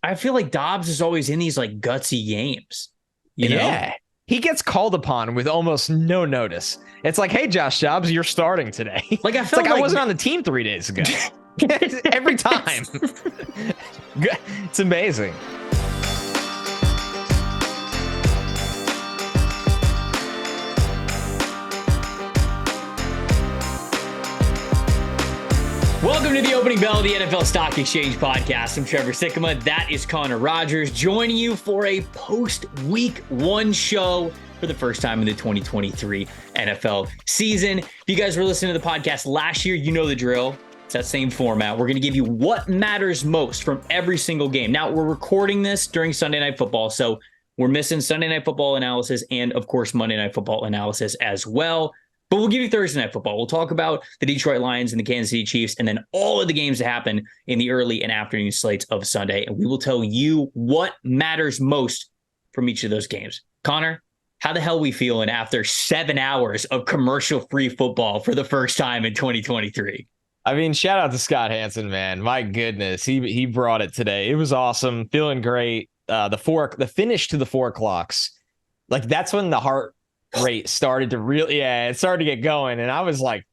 I feel like Dobbs is always in these like gutsy games, you know? Yeah. He gets called upon with almost no notice. It's like, hey, Josh Dobbs, you're starting today. Like I It's felt like I wasn't on the team 3 days ago. Every time. It's amazing. Welcome to the opening bell of the NFL Stock Exchange podcast. I'm Trevor Sikkema. That is Connor Rogers joining you for a post-week 1 show for the first time in the 2023 NFL season. If you guys were listening to the podcast last year, you know the drill. It's that same format. We're going to give you what matters most from every single game. Now, we're recording this during Sunday Night Football, so we're missing Sunday Night Football analysis and, of course, Monday Night Football analysis as well. But we'll give you Thursday Night Football. We'll talk about the Detroit Lions and the Kansas City Chiefs, and then all of the games that happen in the early and afternoon slates of Sunday. And we will tell you what matters most from each of those games. Connor, how the hell are we feeling after 7 hours of commercial-free football for the first time in 2023? I mean, shout out to Scott Hansen, man. My goodness, he brought it today. It was awesome. Feeling great. The finish to the 4 o'clocks. Like, that's when the heart rate started to really, it started to get going. And I was like,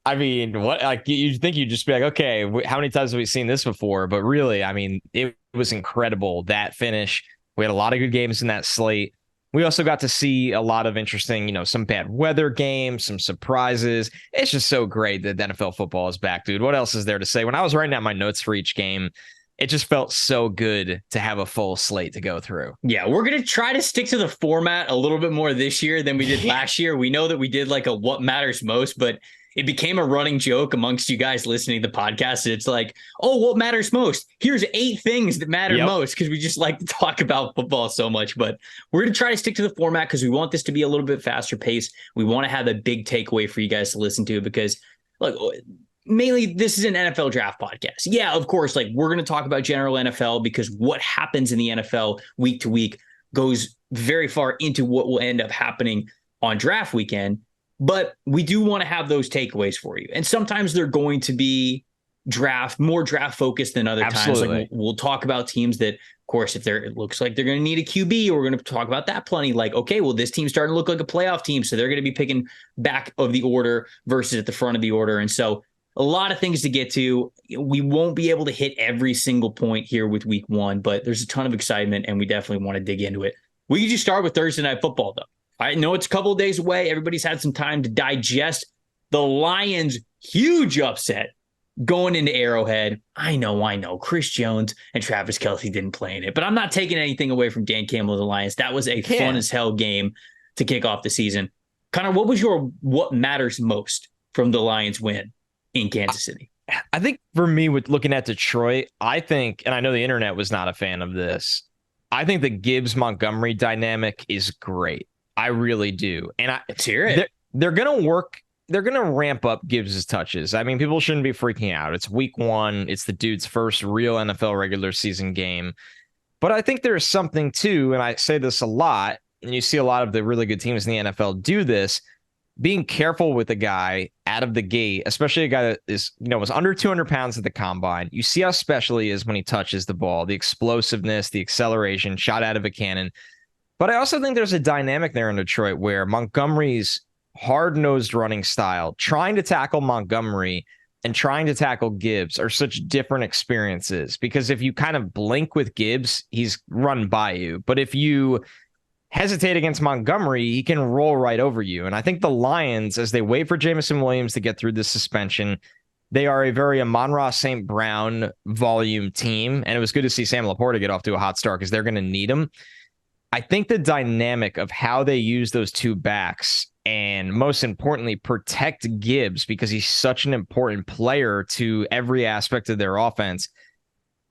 I mean, what, like, you think you'd just be like, okay, how many times have we seen this before? But really, I mean, it was incredible, that finish. We had a lot of good games in that slate. We also got to see a lot of interesting, some bad weather games, some surprises. It's just so great that NFL football is back, dude. What else is there to say? When I was writing out my notes for each game, it just felt so good to have a full slate to go through. Yeah, we're going to try to stick to the format a little bit more this year than we did last year. We know that we did like a what matters most, but it became a running joke amongst you guys listening to the podcast. It's like, oh, what matters most? Here's 8 things that matter most, because we just like to talk about football so much. But we're going to try to stick to the format because we want this to be a little bit faster pace. We want to have a big takeaway for you guys to listen to because, look, mainly this is an NFL draft podcast. Yeah, of course, like we're going to talk about general NFL because what happens in the NFL week to week goes very far into what will end up happening on draft weekend. But we do want to have those takeaways for you. And sometimes they're going to be more draft focused than other times. Like we'll talk about teams that, of course, it looks like they're going to need a QB, we're going to talk about that plenty. Like, okay, well, this team's starting to look like a playoff team. So they're going to be picking back of the order versus at the front of the order. And so a lot of things to get to. We won't be able to hit every single point here with week 1, but there's a ton of excitement and we definitely want to dig into it. We can just start with Thursday Night Football, though. I know it's a couple of days away. Everybody's had some time to digest the Lions' huge upset going into Arrowhead. I know. Chris Jones and Travis Kelce didn't play in it, but I'm not taking anything away from Dan Campbell of the Lions. That was a fun as hell game to kick off the season. Connor, what was your what matters most from the Lions win in Kansas City? I think for me, with looking at Detroit, I think, and I know the internet was not a fan of this, I think the Gibbs-Montgomery dynamic is great. I really do. And let's hear it. They're going to work. They're going to ramp up Gibbs' touches. I mean, people shouldn't be freaking out. It's week 1. It's the dude's first real NFL regular season game. But I think there's something too, and I say this a lot, and you see a lot of the really good teams in the NFL do this, being careful with a guy out of the gate, especially a guy that is, was under 200 pounds at the combine. You see how special he is when he touches the ball, the explosiveness, the acceleration, shot out of a cannon. But I also think there's a dynamic there in Detroit where Montgomery's hard-nosed running style, trying to tackle Montgomery and trying to tackle Gibbs are such different experiences. Because if you kind of blink with Gibbs, he's run by you. But if you hesitate against Montgomery, he can roll right over you. And I think the Lions, as they wait for Jameson Williams to get through this suspension, they are a very Amon-Ra St. Brown volume team. And it was good to see Sam Laporta get off to a hot start because they're going to need him. I think the dynamic of how they use those 2 backs and most importantly, protect Gibbs because he's such an important player to every aspect of their offense.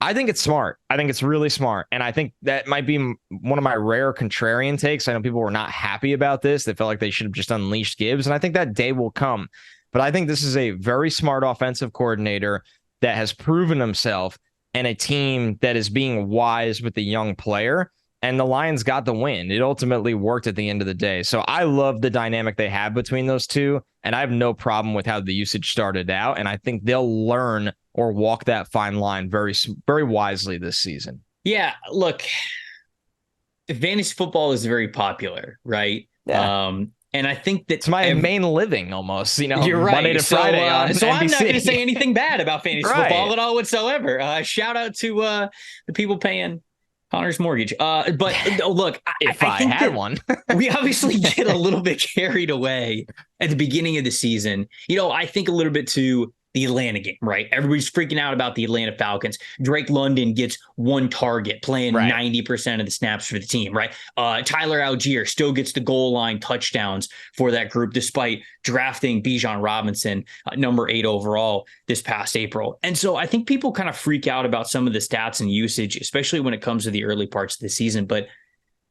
I think it's smart. I think it's really smart. And I think that might be one of my rare contrarian takes. I know people were not happy about this. They felt like they should have just unleashed Gibbs. And I think that day will come. But I think this is a very smart offensive coordinator that has proven himself and a team that is being wise with the young player. And the Lions got the win. It ultimately worked at the end of the day. So I love the dynamic they have between those two. And I have no problem with how the usage started out. And I think they'll learn or walk that fine line very, very wisely this season. Yeah, look, fantasy football is very popular, right? Yeah. And I think that It's my main living almost, you're Monday right. to Friday on So I'm not going to NBC. say anything bad about fantasy football Right. at all whatsoever. Shout out to the people paying Connor's mortgage. But look, If I I think had that one. we obviously get a little bit carried away at the beginning of the season. I think a little bit to the Atlanta game, right? Everybody's freaking out about the Atlanta Falcons. Drake London gets one target, playing Right. 90% of the snaps for the team, right? Tyler Algier still gets the goal line touchdowns for that group, despite drafting Bijan Robinson, number 8 overall this past April. And so I think people kind of freak out about some of the stats and usage, especially when it comes to the early parts of the season. But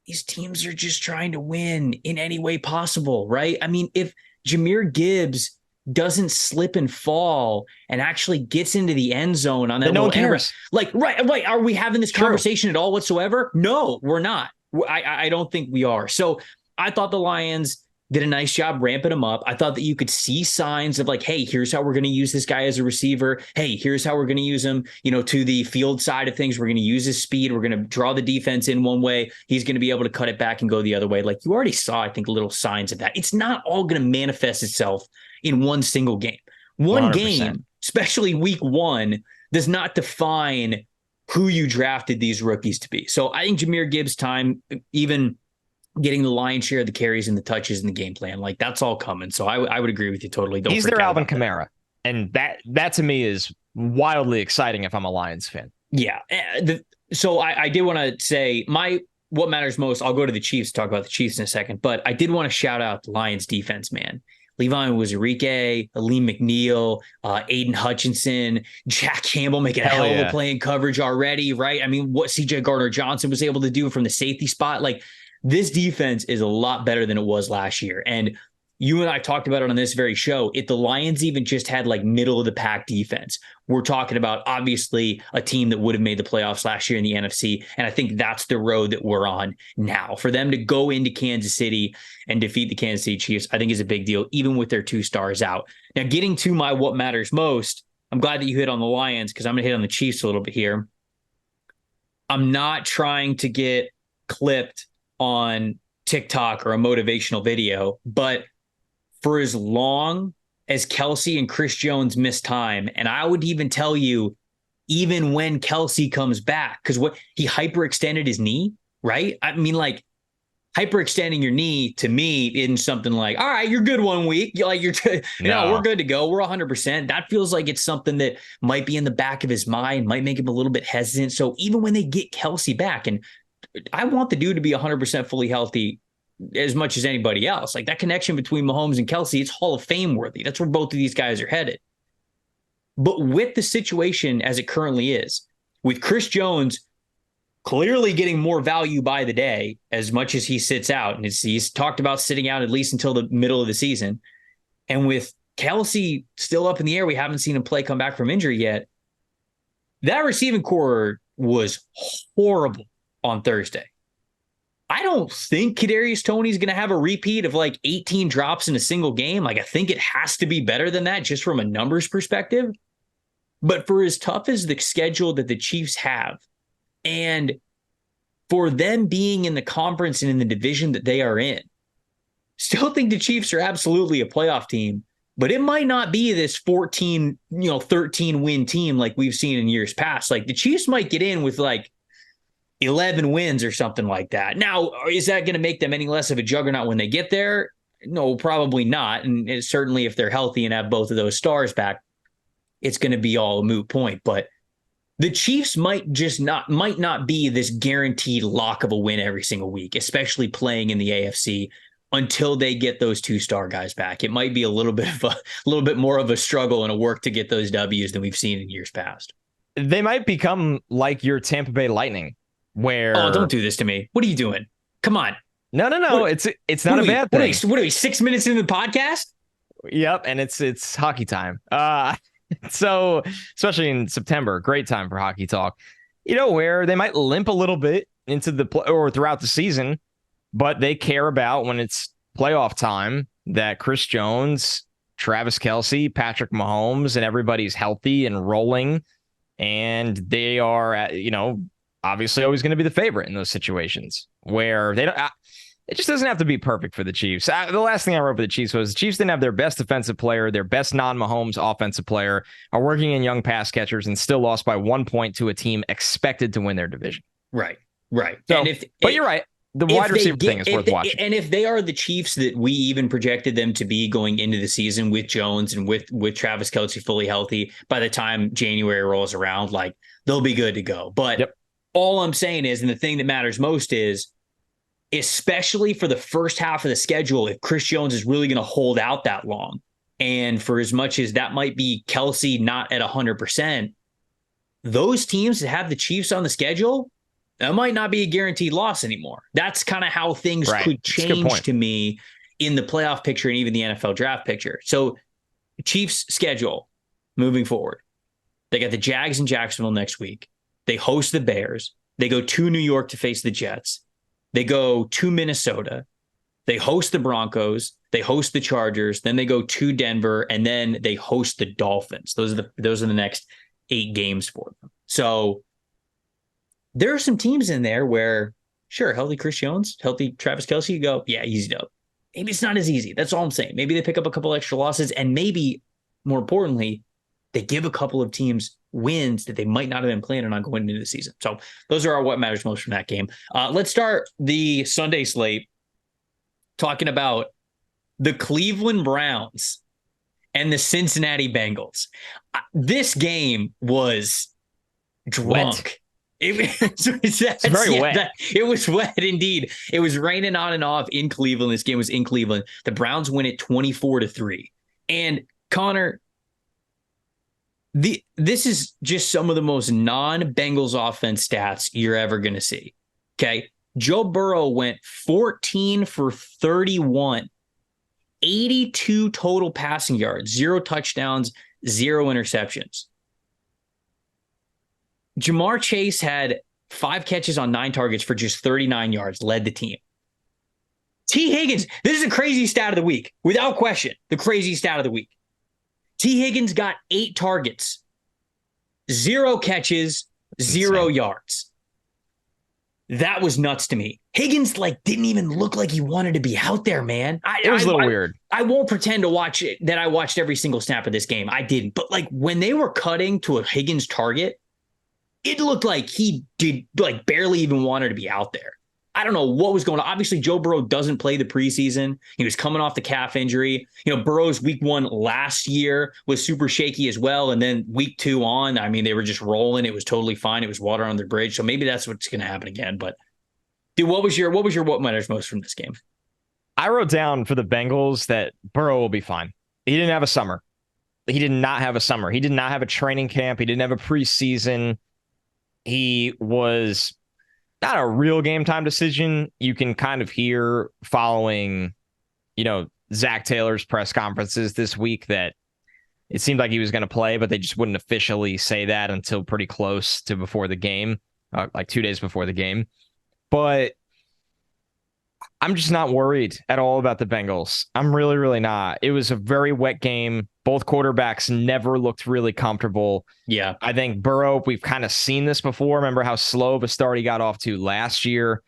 these teams are just trying to win in any way possible, right? I mean, if Jahmyr Gibbs doesn't slip and fall and actually gets into the end zone on that then no one little cares. right. Are we having this True. conversation at all whatsoever? No, we're not. I don't think we are. So I thought the Lions did a nice job ramping him up. I thought that you could see signs of like, hey, here's how we're going to use this guy as a receiver. Hey, here's how we're going to use him, to the field side of things. We're going to use his speed. We're going to draw the defense in one way. He's going to be able to cut it back and go the other way. Like you already saw, I think, little signs of that. It's not all going to manifest itself in one single game. One 100%. game, especially week one, does not define who you drafted these rookies to be. So I think Jahmyr Gibbs' time, even getting the lion's share of the carries and the touches in the game plan, like that's all coming. So I would agree with you totally. He's their Alvin Kamara. And that to me is wildly exciting if I'm a Lions fan. Yeah. So I did want to say what matters most. I'll go to the Chiefs, talk about the Chiefs in a second, but I did want to shout out the Lions defense, man. Le'Veon Wazirike, Aleem McNeil, Aiden Hutchinson, Jack Campbell making a hell of a play in coverage already, right? I mean, what CJ Gardner-Johnson was able to do from the safety spot, like this defense is a lot better than it was last year. And you and I talked about it on this very show. If the Lions even just had like middle of the pack defense, we're talking about obviously a team that would have made the playoffs last year in the NFC. And I think that's the road that we're on now. For them to go into Kansas City and defeat the Kansas City Chiefs, I think is a big deal, even with their 2 stars out. Now, getting to my what matters most, I'm glad that you hit on the Lions because I'm going to hit on the Chiefs a little bit here. I'm not trying to get clipped on TikTok or a motivational video, but for as long as Kelsey and Chris Jones miss time, and I would even tell you, even when Kelsey comes back, because he hyperextended his knee, right? I mean, like hyperextending your knee to me isn't something like, all right, you're good 1 week. Like we're good to go. We're 100%. That feels like it's something that might be in the back of his mind, might make him a little bit hesitant. So even when they get Kelsey back, and I want the dude to be 100% fully healthy as much as anybody else. Like that connection between Mahomes and Kelsey, it's Hall of Fame worthy. That's where both of these guys are headed. But with the situation as it currently is, with Chris Jones clearly getting more value by the day as much as he sits out, and he's talked about sitting out at least until the middle of the season, and with Kelsey still up in the air, we haven't seen him come back from injury yet. That receiving core was horrible on Thursday. I don't think Kadarius Toney's going to have a repeat of like 18 drops in a single game. Like I think it has to be better than that just from a numbers perspective. But for as tough as the schedule that the Chiefs have, and for them being in the conference and in the division that they are in, still think the Chiefs are absolutely a playoff team, but it might not be this 13 win team like we've seen in years past. Like the Chiefs might get in with like 11 wins or something like that. Now, is that going to make them any less of a juggernaut when they get there? No, probably not. And certainly if they're healthy and have both of those stars back, it's going to be all a moot point. But the Chiefs might not be this guaranteed lock of a win every single week, especially playing in the AFC until they get those 2-star guys back. It might be a little bit more of a struggle and a work to get those W's than we've seen in years past. They might become like your Tampa Bay Lightning. Where don't do this to me. What are you doing? Come on. No. It's not a bad thing. What are we 6 minutes into the podcast? Yep, and it's hockey time. So especially in September, great time for hockey talk. Where they might limp a little bit into the or throughout the season, but they care about when it's playoff time that Chris Jones, Travis Kelce, Patrick Mahomes, and everybody's healthy and rolling, and they are obviously always going to be the favorite in those situations where they don't. It just doesn't have to be perfect for the Chiefs. The last thing I wrote for the Chiefs was the Chiefs didn't have their best defensive player, their best non-Mahomes offensive player, are working in young pass catchers, and still lost by 1 point to a team expected to win their division. Right. So, but you're right. The wide receiver thing is worth watching. And if they are the Chiefs that we even projected them to be going into the season with Jones and with Travis Kelce fully healthy, by the time January rolls around, like, they'll be good to go. But all I'm saying is, and the thing that matters most is, especially for the first half of the schedule, if Chris Jones is really going to hold out that long, and for as much as that might be Kelce not at 100%, those teams that have the Chiefs on the schedule, that might not be a guaranteed loss anymore. That's kind of how things could change to me in the playoff picture and even the NFL draft picture. So Chiefs schedule moving forward. They got the Jags in Jacksonville next week. They host the Bears. They go to New York to face the Jets. They go to Minnesota. They host the Broncos. They host the Chargers. Then they go to Denver, and then they host the Dolphins. Those are the next 8 games for them. So there are some teams in there where, sure, healthy Chris Jones, healthy Travis Kelce, you go, yeah, easy dub. Maybe it's not as easy. That's all I'm saying. Maybe they pick up a couple extra losses, and maybe more importantly, they give a couple of teams wins that they might not have been planning on going into the season. So those are what matters most from that game. Let's start the Sunday slate talking about the Cleveland Browns and the Cincinnati Bengals. This game was drunk. Wet. It's very wet. It was wet indeed. It was raining on and off in Cleveland. This game was in Cleveland. The Browns win it 24-3. And Connor, this is just some of the most non-Bengals offense stats you're ever going to see. Okay. Joe Burrow went 14 for 31, 82 total passing yards, 0 touchdowns, 0 interceptions. Jamar Chase had 5 catches on 9 targets for just 39 yards, led the team. T. Higgins, this is the crazy stat of the week, without question, the crazy stat of the week. T. Higgins got 8 targets, 0 catches, 0 yards. That was nuts to me. Higgins didn't even look like he wanted to be out there, man. It was a little weird. I won't pretend to watch it that I watched every single snap of this game. I didn't. But when they were cutting to a Higgins target, it looked like he did barely even wanted to be out there. I don't know what was going on. Obviously, Joe Burrow doesn't play the preseason. He was coming off the calf injury. Burrow's week 1 last year was super shaky as well. And then week 2 on, I mean, they were just rolling. It was totally fine. It was water on the bridge. So maybe that's what's going to happen again. But dude, what matters most from this game? I wrote down for the Bengals that Burrow will be fine. He didn't have a summer. He did not have a summer. He did not have a training camp. He didn't have a preseason. He was not a real game time decision. You can kind of hear following, Zach Taylor's press conferences this week that it seemed like he was going to play, but they just wouldn't officially say that until pretty close to before the game, 2 days before the game. But I'm just not worried at all about the Bengals. I'm really, really not. It was a very wet game. Both quarterbacks never looked really comfortable. Yeah. I think Burrow, we've kind of seen this before. Remember how slow of a start he got off to last year?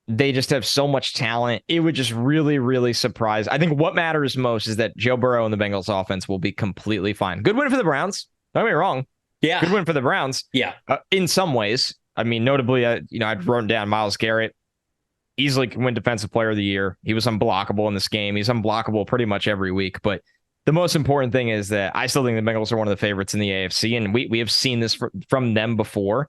They just have so much talent. It would just really, really surprise. I think what matters most is that Joe Burrow and the Bengals offense will be completely fine. Good win for the Browns. Don't get me wrong. Yeah. Good win for the Browns. Yeah. In some ways. I mean, notably, I'd written down Myles Garrett. Easily can win Defensive Player of the Year. He was unblockable in this game. He's unblockable pretty much every week. But the most important thing is that I still think the Bengals are one of the favorites in the AFC, and we have seen this from them before.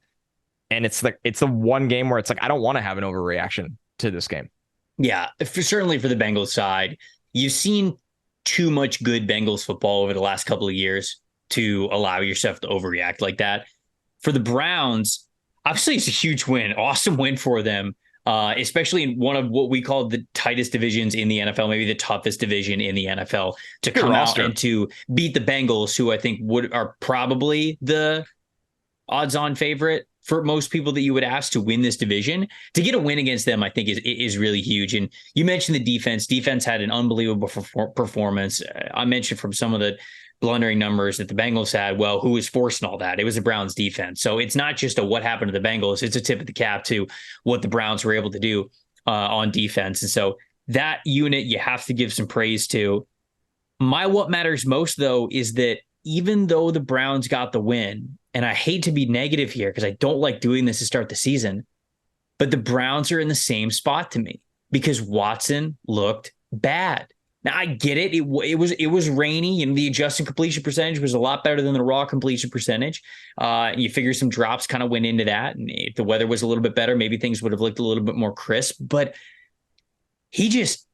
And it's the one game where it's I don't want to have an overreaction to this game. Yeah, certainly for the Bengals side, you've seen too much good Bengals football over the last couple of years to allow yourself to overreact like that. For the Browns, obviously it's a huge win, awesome win for them. Especially in one of what we call the tightest divisions in the NFL, maybe the toughest division in the NFL, to come out and to beat the Bengals, who I think are probably the odds-on favorite for most people that you would ask to win this division. To get a win against them, I think is really huge. And you mentioned the defense. Defense had an unbelievable performance. I mentioned from some of the blundering numbers that the Bengals had, well, who was forcing all that? It was the Browns defense. So it's not just a what happened to the Bengals. It's a tip of the cap to what the Browns were able to do on defense. And so that unit you have to give some praise to. What matters most, though, is that even though the Browns got the win, and I hate to be negative here because I don't like doing this to start the season, but the Browns are in the same spot to me because Watson looked bad. Now I get it. It was rainy and the adjusted completion percentage was a lot better than the raw completion percentage. You figure some drops kind of went into that. And if the weather was a little bit better, maybe things would have looked a little bit more crisp, but he just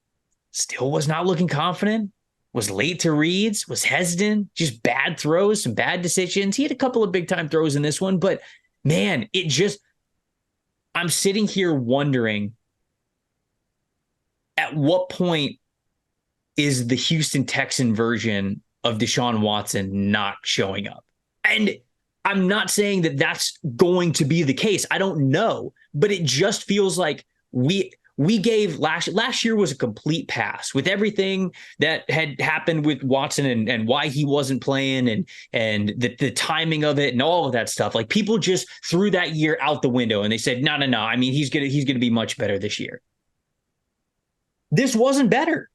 still was not looking confident, was late to reads, was hesitant, just bad throws, some bad decisions. He had a couple of big time throws in this one, but man, I'm sitting here wondering at what point is the Houston Texan version of Deshaun Watson not showing up? And I'm not saying that that's going to be the case. I don't know, but it just feels like we gave last year was a complete pass with everything that had happened with Watson and why he wasn't playing and the timing of it and all of that stuff. Like people just threw that year out the window and they said, no. I mean, he's gonna be much better this year. This wasn't better.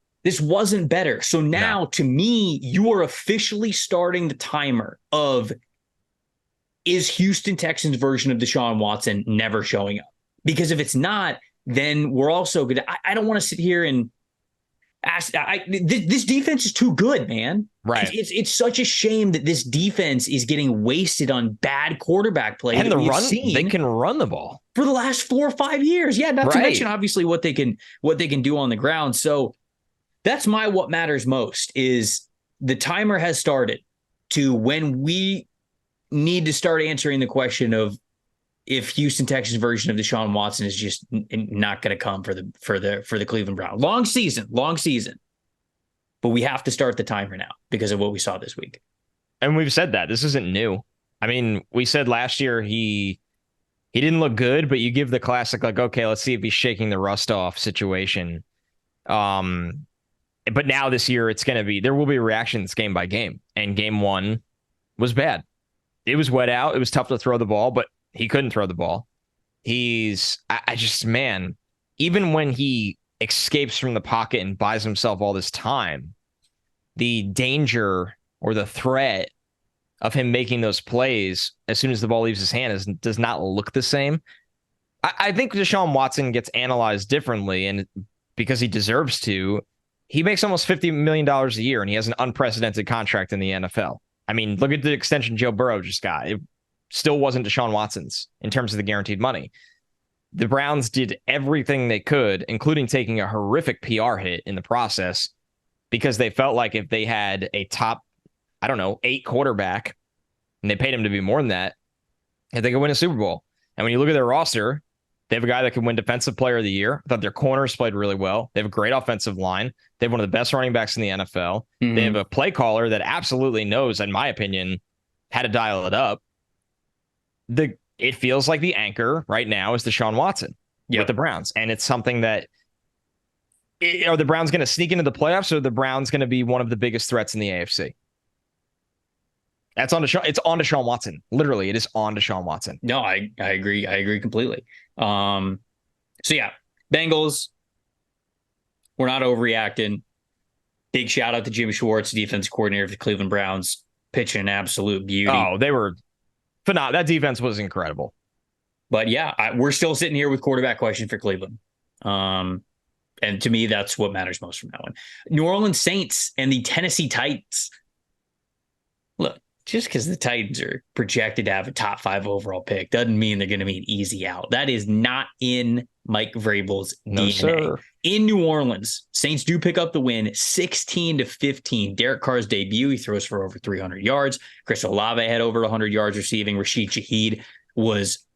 So now, to me, you are officially starting the timer of, is Houston Texans version of Deshaun Watson never showing up? Because if it's not, then we're also good. I don't want to sit here and ask. This defense is too good, man. Right. It's such a shame that this defense is getting wasted on bad quarterback play. And they can run the ball for the last 4 or 5 years. Yeah, not to mention obviously what they can do on the ground. So that's what matters most is the timer has started to when we need to start answering the question of if Houston Texans version of Deshaun Watson is just not going to come for the Cleveland Browns. Long season. But we have to start the timer now because of what we saw this week. And we've said that this isn't new. I mean, we said last year he didn't look good, but you give the classic like, okay, let's see if he's shaking the rust off situation. But now this year there will be reactions game by game. And game one was bad. It was wet out. It was tough to throw the ball, but he couldn't throw the ball. Even when he escapes from the pocket and buys himself all this time, the danger or the threat of him making those plays as soon as the ball leaves his hand does not look the same. I think Deshaun Watson gets analyzed differently, and because he deserves to. He makes almost $50 million a year, and he has an unprecedented contract in the NFL. I mean, look at the extension Joe Burrow just got. It still wasn't Deshaun Watson's in terms of the guaranteed money. The Browns did everything they could, including taking a horrific PR hit in the process, because they felt like if they had a top, 8 quarterback, and they paid him to be more than that, they could win a Super Bowl. And when you look at their roster, they have a guy that can win Defensive Player of the Year. I thought their corners played really well. They have a great offensive line. They have one of the best running backs in the NFL. Mm-hmm. They have a play caller that absolutely knows, in my opinion, how to dial it up. It feels like the anchor right now is Deshaun Watson with the Browns. And it's something that, are the Browns going to sneak into the playoffs, or are the Browns going to be one of the biggest threats in the AFC? It's on Deshaun Watson. Literally, it is on Deshaun Watson. No, I agree. I agree completely. So yeah, Bengals, we're not overreacting. Big shout out to Jim Schwartz, defense coordinator of the Cleveland Browns, pitching an absolute beauty. Oh, they were phenomenal. That defense was incredible. But yeah, we're still sitting here with quarterback question for Cleveland. And to me, that's what matters most from that one. New Orleans Saints and the Tennessee Titans. Look, just because the Titans are projected to have a top 5 overall pick doesn't mean they're going to be an easy out. That is not in Mike Vrabel's DNA. Sir. In New Orleans, Saints do pick up the win 16-15. Derek Carr's debut, he throws for over 300 yards. Chris Olave had over 100 yards receiving. Rashid Shaheed was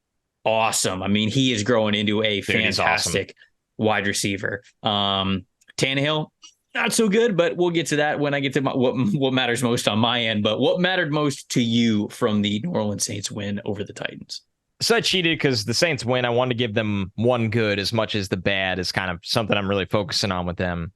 awesome. I mean, he is growing into a fantastic wide receiver. Tannehill, not so good, but we'll get to that when I get to what matters most on my end. But what mattered most to you from the New Orleans Saints win over the Titans? So I cheated because the Saints win. I wanted to give them one good as much as the bad is kind of something I'm really focusing on with them.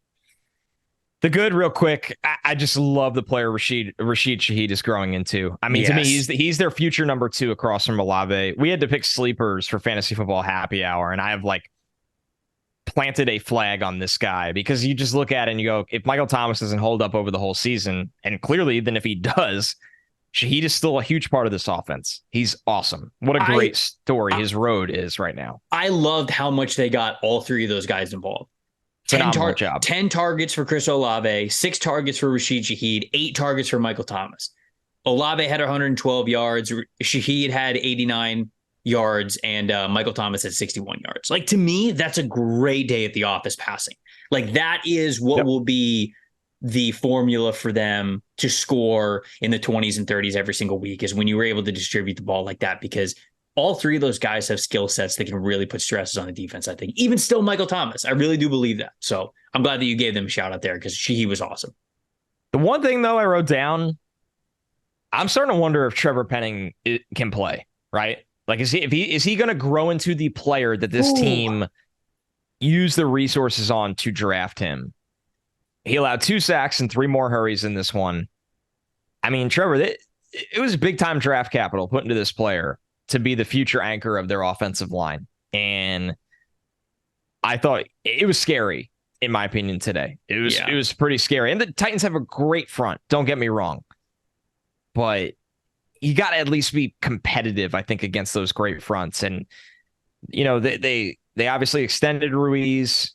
The good, real quick. I just love the player Rashid Shaheed is growing into. I mean, to me, he's their future number 2 across from Olave. We had to pick sleepers for fantasy football happy hour, and I have like planted a flag on this guy because you just look at it and you go, if Michael Thomas doesn't hold up over the whole season, and clearly, even if he does, Shaheed is still a huge part of this offense. He's awesome. What a great story his road is right now. I loved how much they got all 3 of those guys involved. 10 targets for Chris Olave, 6 targets for Rashid Shaheed, 8 targets for Michael Thomas. Olave had 112 yards. Shaheed had 89 yards, and Michael Thomas had 61 yards. Like, to me, that's a great day at the office passing. Like, that is what will be the formula for them to score in the 20s and 30s every single week, is when you were able to distribute the ball like that, because all 3 of those guys have skill sets that can really put stresses on the defense, I think. Even still, Michael Thomas. I really do believe that. So I'm glad that you gave them a shout out there, because he was awesome. The one thing, though, I wrote down, I'm starting to wonder if Trevor Penning can play, right? Like, is he going to grow into the player that this team used the resources on to draft him? He allowed 2 sacks and 3 more hurries in this one. I mean, Trevor, it was big-time draft capital put into this player to be the future anchor of their offensive line. And I thought it was scary, in my opinion, today. It was pretty scary. And the Titans have a great front, don't get me wrong. But you got to at least be competitive, I think, against those great fronts. And, you know, they obviously extended Ruiz,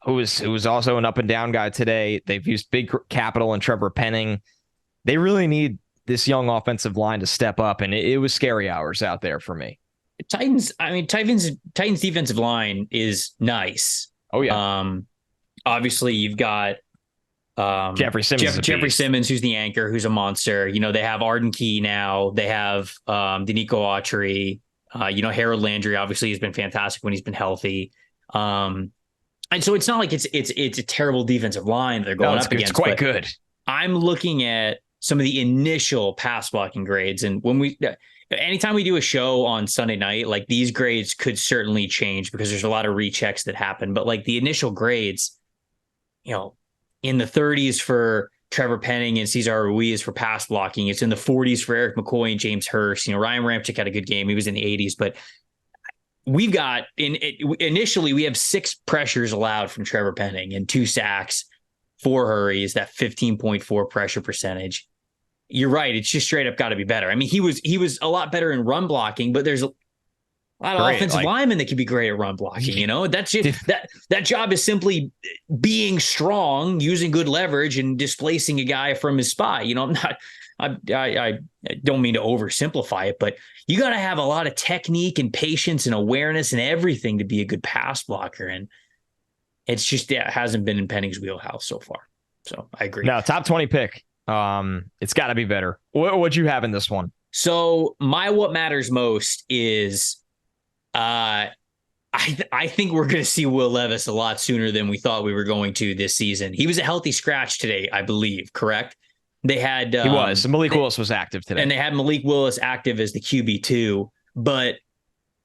who was also an up and down guy today. They've used big capital in Trevor Penning. They really need this young offensive line to step up, and it was scary hours out there for me. Titans defensive line is nice. Oh yeah. Obviously you've got Jeffrey Simmons, who's the anchor, who's a monster. You know, they have Arden Key now. They have Danico Autry. Harold Landry obviously has been fantastic when he's been healthy. And so it's not like it's a terrible defensive line they're going up against. It's quite good. I'm looking at some of the initial pass blocking grades, and anytime we do a show on Sunday night, like, these grades could certainly change because there's a lot of rechecks that happen. But like, the initial grades, you know, in the 30s for Trevor Penning and Cesar Ruiz for pass blocking. It's in the 40s for Eric McCoy and James Hurst. You know, Ryan Ramczyk had a good game. He was in the 80s, but we've got initially we have 6 pressures allowed from Trevor Penning and 2 sacks, 4 hurries, that 15.4 pressure percentage. You're right. It's just straight up got to be better. I mean, he was a lot better in run blocking, but there's a lot of offensive linemen that can be great at run blocking. You know, that's just that job is simply being strong, using good leverage, and displacing a guy from his spot. You know, I don't mean to oversimplify it, but you got to have a lot of technique and patience and awareness and everything to be a good pass blocker. And it's just, it hasn't been in Penning's wheelhouse so far. So I agree. No, top 20 pick. It's got to be better. What'd you have in this one? So what matters most is, I think we're going to see Will Levis a lot sooner than we thought we were going to this season. He was a healthy scratch today, I believe. Correct? They had he was. Malik Willis was active today, and they had Malik Willis active as the QB2. But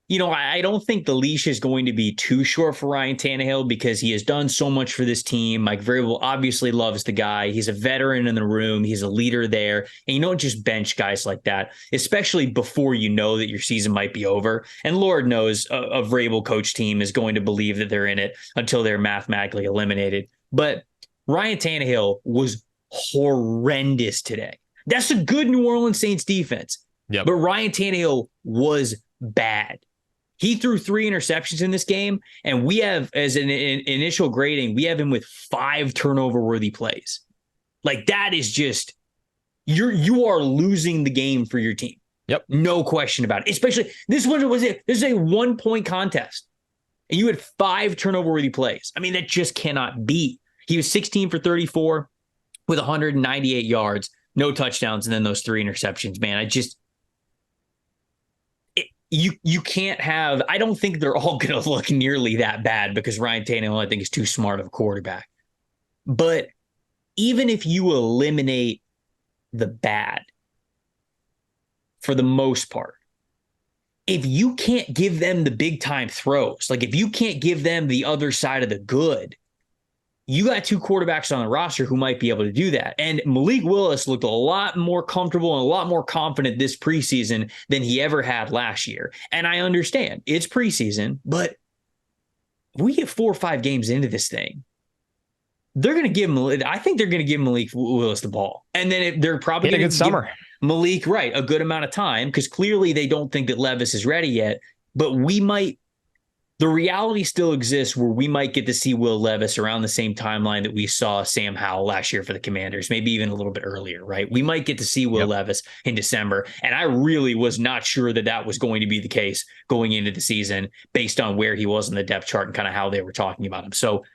you know, I don't think the leash is going to be too short for Ryan Tannehill because he has done so much for this team. Mike Vrabel obviously loves the guy. He's a veteran in the room. He's a leader there. And you don't just bench guys like that, especially before you know that your season might be over. And Lord knows a Vrabel coach team is going to believe that they're in it until they're mathematically eliminated. But Ryan Tannehill was horrendous today. That's a good New Orleans Saints defense. Yep. But Ryan Tannehill was bad. He threw 3 interceptions in this game, and we have, as an initial grading, we have him with 5 turnover-worthy plays. Like, that is just, you are losing the game for your team. Yep. No question about it. Especially, this is a 1-point contest, and you had 5 turnover-worthy plays. I mean, that just cannot be. He was 16 for 34 with 198 yards, no touchdowns, and then those 3 interceptions. Man, You can't have, I don't think they're all going to look nearly that bad because Ryan Tannehill, I think, is too smart of a quarterback. But even if you eliminate the bad, for the most part, if you can't give them the big time throws, like if you can't give them the other side of the good, you got two quarterbacks on the roster who might be able to do that. And Malik Willis looked a lot more comfortable and a lot more confident this preseason than he ever had last year. And I understand it's preseason, but we get 4 or 5 games into this thing. They're going to give him, I think they're going to give Malik Willis the ball. And then they're probably going to give summer. Malik, right, a good amount of time, because clearly they don't think that Levis is ready yet. But the reality still exists where we might get to see Will Levis around the same timeline that we saw Sam Howell last year for the Commanders, maybe even a little bit earlier, right? We might get to see Will Levis in December. And I really was not sure that that was going to be the case going into the season based on where he was in the depth chart and kind of how they were talking about him. So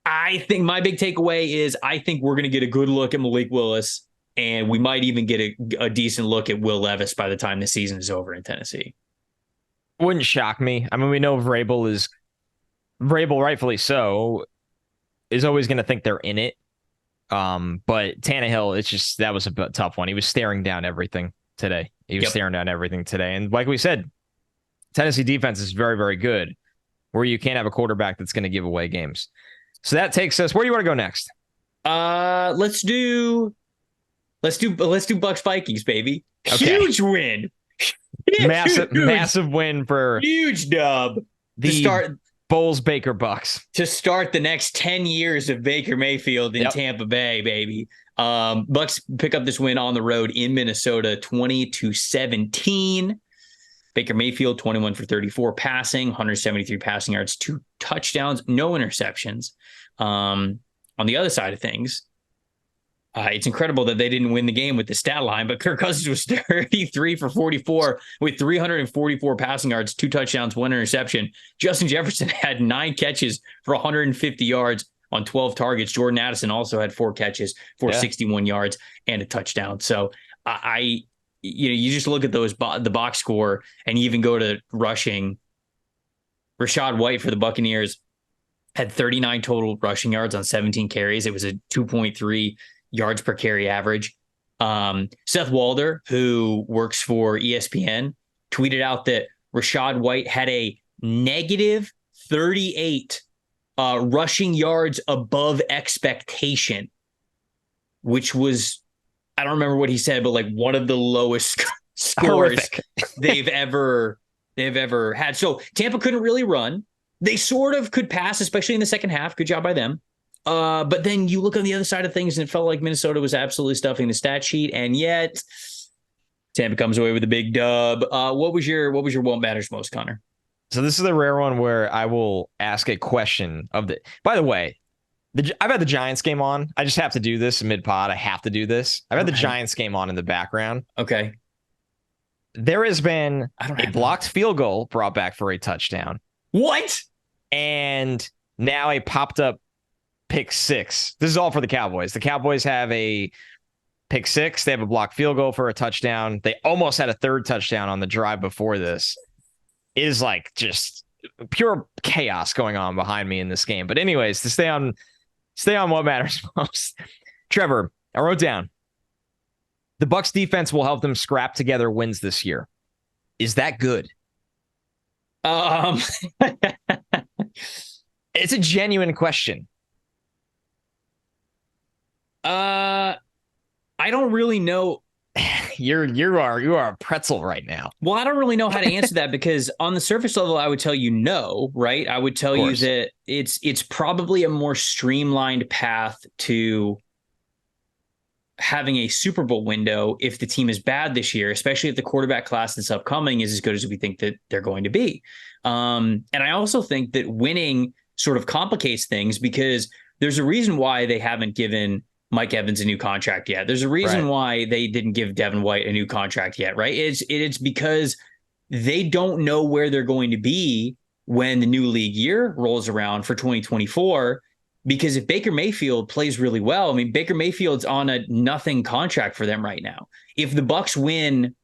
I think my big takeaway is I think we're going to get a good look at Malik Willis, and we might even get a decent look at Will Levis by the time the season is over in Tennessee. Wouldn't shock me. I mean, we know Vrabel, rightfully so, is always going to think they're in it. But Tannehill, that was a tough one. He was staring down everything today. And like we said, Tennessee defense is very, very good, where you can't have a quarterback that's going to give away games. So that takes us, where do you want to go next? Let's do Bucs Vikings, baby. Okay. Huge win. Massive win for huge dub to start Bowles Baker Bucks to start the next 10 years of Baker Mayfield in Tampa Bay, baby. Bucks pick up this win on the road in Minnesota, 20-17. Baker Mayfield, 21 for 34 passing, 173 passing yards, 2 touchdowns, no interceptions. On the other side of things, it's incredible that they didn't win the game with the stat line, but Kirk Cousins was 33 for 44 with 344 passing yards, 2 touchdowns, 1 interception. Justin Jefferson had 9 catches for 150 yards on 12 targets. Jordan Addison also had 4 catches for 61 yards and a touchdown. So you just look at the box score and you even go to rushing. Rashad White for the Buccaneers had 39 total rushing yards on 17 carries. It was a 2.3 yards per carry average. Seth Walder, who works for ESPN, tweeted out that Rashad White had a negative 38 rushing yards above expectation, which was, I don't remember what he said, but like one of the lowest scores they've ever had. So Tampa couldn't really run. They sort of could pass, especially in the second half. Good job by them. But then you look on the other side of things and it felt like Minnesota was absolutely stuffing the stat sheet. And yet Tampa comes away with a big dub. What was your what matters most, Connor? So this is the rare one where I will ask a question by the way, I've had the Giants game on. I just have to do this mid pod. I have to do this. I've had the Giants game on in the background. Okay. There has been a blocked field goal brought back for a touchdown. What? And now a popped up pick 6. This is all for the Cowboys. The Cowboys have a pick 6. They have a blocked field goal for a touchdown. They almost had a 3rd touchdown on the drive before this. It is like just pure chaos going on behind me in this game. But anyways, to stay on what matters most. Trevor, I wrote down, the Bucs defense will help them scrap together wins this year. Is that good? It's a genuine question. I don't really know. You are a pretzel right now. Well, I don't really know how to answer that because on the surface level, I would tell you no, right? I would tell you that it's probably a more streamlined path to having a Super Bowl window if the team is bad this year, especially if the quarterback class that's upcoming is as good as we think that they're going to be. And I also think that winning sort of complicates things because there's a reason why they haven't given Mike Evans a new contract yet. There's a reason why they didn't give Devin White a new contract yet, right? It's because they don't know where they're going to be when the new league year rolls around for 2024. Because if Baker Mayfield plays really well, I mean, Baker Mayfield's on a nothing contract for them right now. If the Bucs win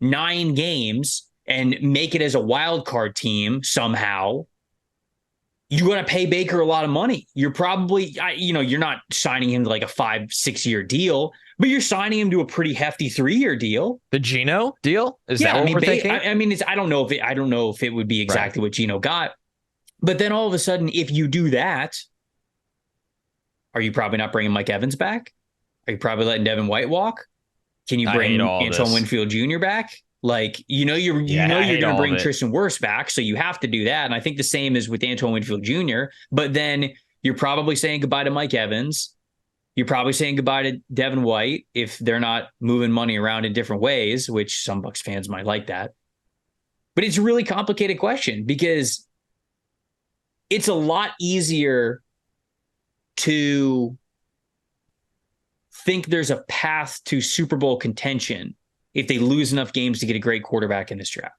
9 games and make it as a wild card team somehow, you're going to pay Baker a lot of money. You're probably, you're not signing him to like a 5-6 year deal, but you're signing him to a pretty hefty 3-year deal. The Geno deal? Is that what we're thinking? I don't know if it would be exactly what Geno got, But then all of a sudden, if you do that, are you probably not bringing Mike Evans back? Are you probably letting Devin White walk? Can you bring Antoine Winfield Jr. back? Like, you're going to bring Tristan Wirfs back, so you have to do that. And I think the same is with Antoine Winfield Jr. But then you're probably saying goodbye to Mike Evans. You're probably saying goodbye to Devin White if they're not moving money around in different ways, which some Bucs fans might like that. But it's a really complicated question because it's a lot easier to think there's a path to Super Bowl contention if they lose enough games to get a great quarterback in this draft.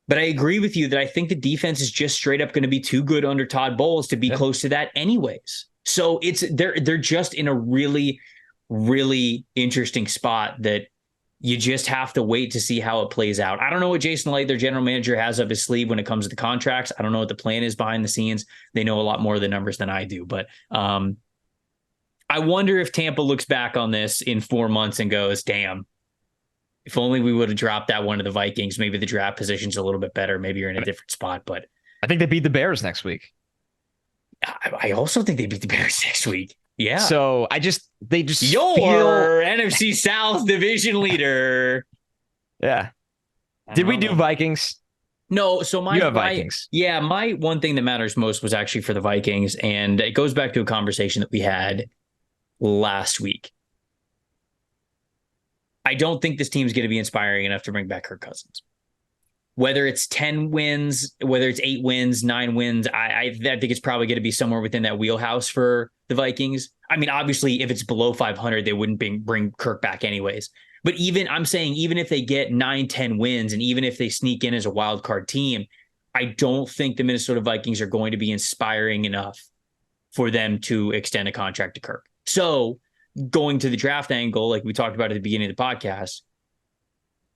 But I agree with you that I think the defense is just straight up going to be too good under Todd Bowles to be close to that anyways. So they're just in a really, really interesting spot that you just have to wait to see how it plays out. I don't know what Jason Light, their general manager, has up his sleeve when it comes to the contracts. I don't know what the plan is behind the scenes. They know a lot more of the numbers than I do. But I wonder if Tampa looks back on this in 4 months and goes, damn, if only we would have dropped that one to the Vikings. Maybe the draft position's a little bit better. Maybe you're in a different spot. But I think they beat the Bears next week. I also think they beat the Bears next week. Yeah. So they just your NFC South division leader. Yeah. Did we do Vikings? No. So you have Vikings. My one thing that matters most was actually for the Vikings. And it goes back to a conversation that we had last week. I don't think this team's going to be inspiring enough to bring back Kirk Cousins. Whether it's 10 wins, whether it's 8 wins, 9 wins, I think it's probably going to be somewhere within that wheelhouse for the Vikings. I mean, obviously, if it's below 500, they wouldn't bring Kirk back anyways. But I'm saying even if they get 9, 10 wins, and even if they sneak in as a wild card team, I don't think the Minnesota Vikings are going to be inspiring enough for them to extend a contract to Kirk. So going to the draft angle, like we talked about at the beginning of the podcast,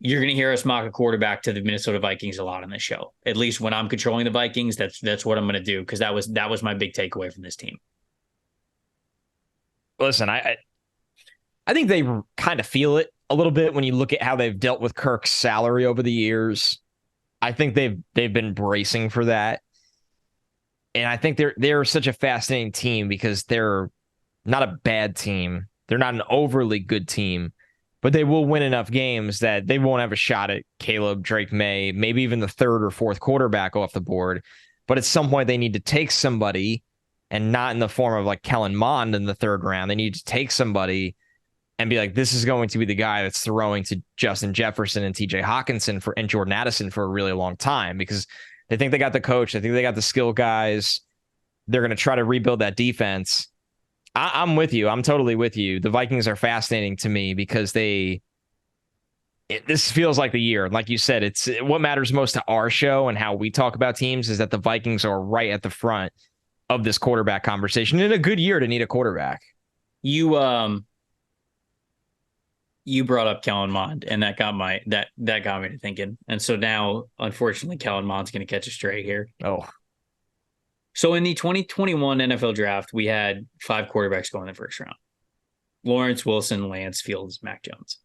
you're going to hear us mock a quarterback to the Minnesota Vikings a lot on this show. At least when I'm controlling the Vikings, that's what I'm going to do, because that was my big takeaway from this team. Listen, I think they kind of feel it a little bit when you look at how they've dealt with Kirk's salary over the years. I think they've been bracing for that. And I think they're such a fascinating team because they're not a bad team. They're not an overly good team, but they will win enough games that they won't have a shot at Caleb, Drake May, maybe even the third or fourth quarterback off the board. But at some point, they need to take somebody, and not in the form of like Kellen Mond in the third round. They need to take somebody and be like, this is going to be the guy that's throwing to Justin Jefferson and TJ Hawkinson and Jordan Addison for a really long time, because they think they got the coach. They think they got the skill guys. They're going to try to rebuild that defense. I'm with you. I'm totally with you. The Vikings are fascinating to me because this feels like the year. Like you said, it's what matters most to our show and how we talk about teams is that the Vikings are right at the front of this quarterback conversation. In a good year to need a quarterback. You brought up Kellen Mond, and that got me to thinking. And so now, unfortunately, Kellen Mond's going to catch a stray here. Oh. So in the 2021 NFL draft, we had 5 quarterbacks go in the first round: Lawrence, Wilson, Lance, Fields, Mac Jones.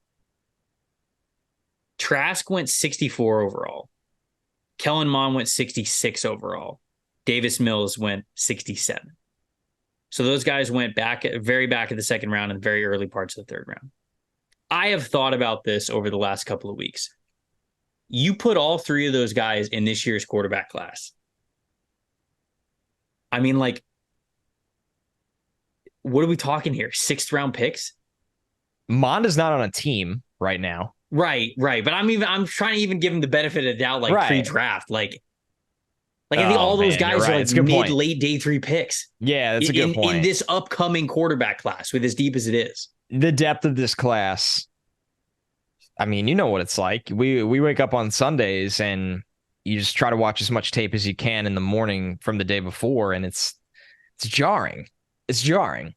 Trask went 64 overall. Kellen Mond went 66 overall. Davis Mills went 67. So those guys went very back at the second round and very early parts of the third round. I have thought about this over the last couple of weeks. You put all 3 of those guys in this year's quarterback class. I mean, like, what are we talking here? 6th round picks? Mond is not on a team right now. Right. But I'm trying to even give him the benefit of the doubt, like pre-draft. Like I think all those guys are like late day 3 picks. Yeah, that's a good point. In this upcoming quarterback class, with as deep as it is. The depth of this class. I mean, you know what it's like. We wake up on Sundays and you just try to watch as much tape as you can in the morning from the day before, and it's jarring. It's jarring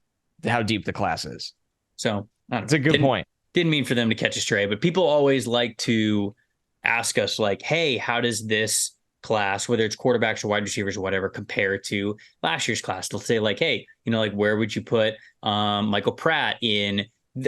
how deep the class is. So it's a good point. Didn't mean for them to catch a stray, but people always like to ask us, like, hey, how does this class, whether it's quarterbacks or wide receivers or whatever, compare to last year's class? They'll say, like, hey, like, where would you put Michael Pratt in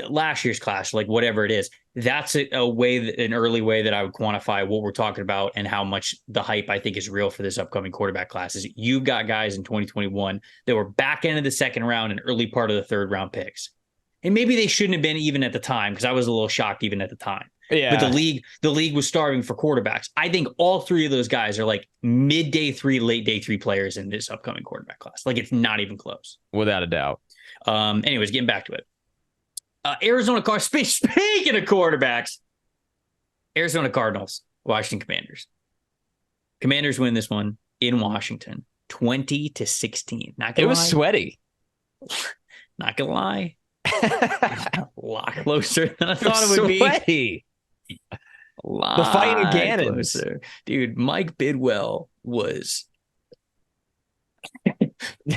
last year's class, like whatever it is. that's an early way that I would quantify what we're talking about and how much the hype I think is real for this upcoming quarterback class. Is you've got guys in 2021 that were back end of the second round and early part of the third round picks. And maybe they shouldn't have been even at the time, because I was a little shocked even at the time. Yeah. But the league was starving for quarterbacks. I think all three of those guys are like mid day 3, late day 3 players in this upcoming quarterback class. Like, it's not even close. Without a doubt. Anyways, getting back to it. Arizona Cardinals. Speaking of quarterbacks, Arizona Cardinals, Washington Commanders. Commanders win this one in Washington, 20-16. It was sweaty. Not gonna lie, a lot closer than I thought it would be. The fighting Gannons, dude. Mike Bidwell was.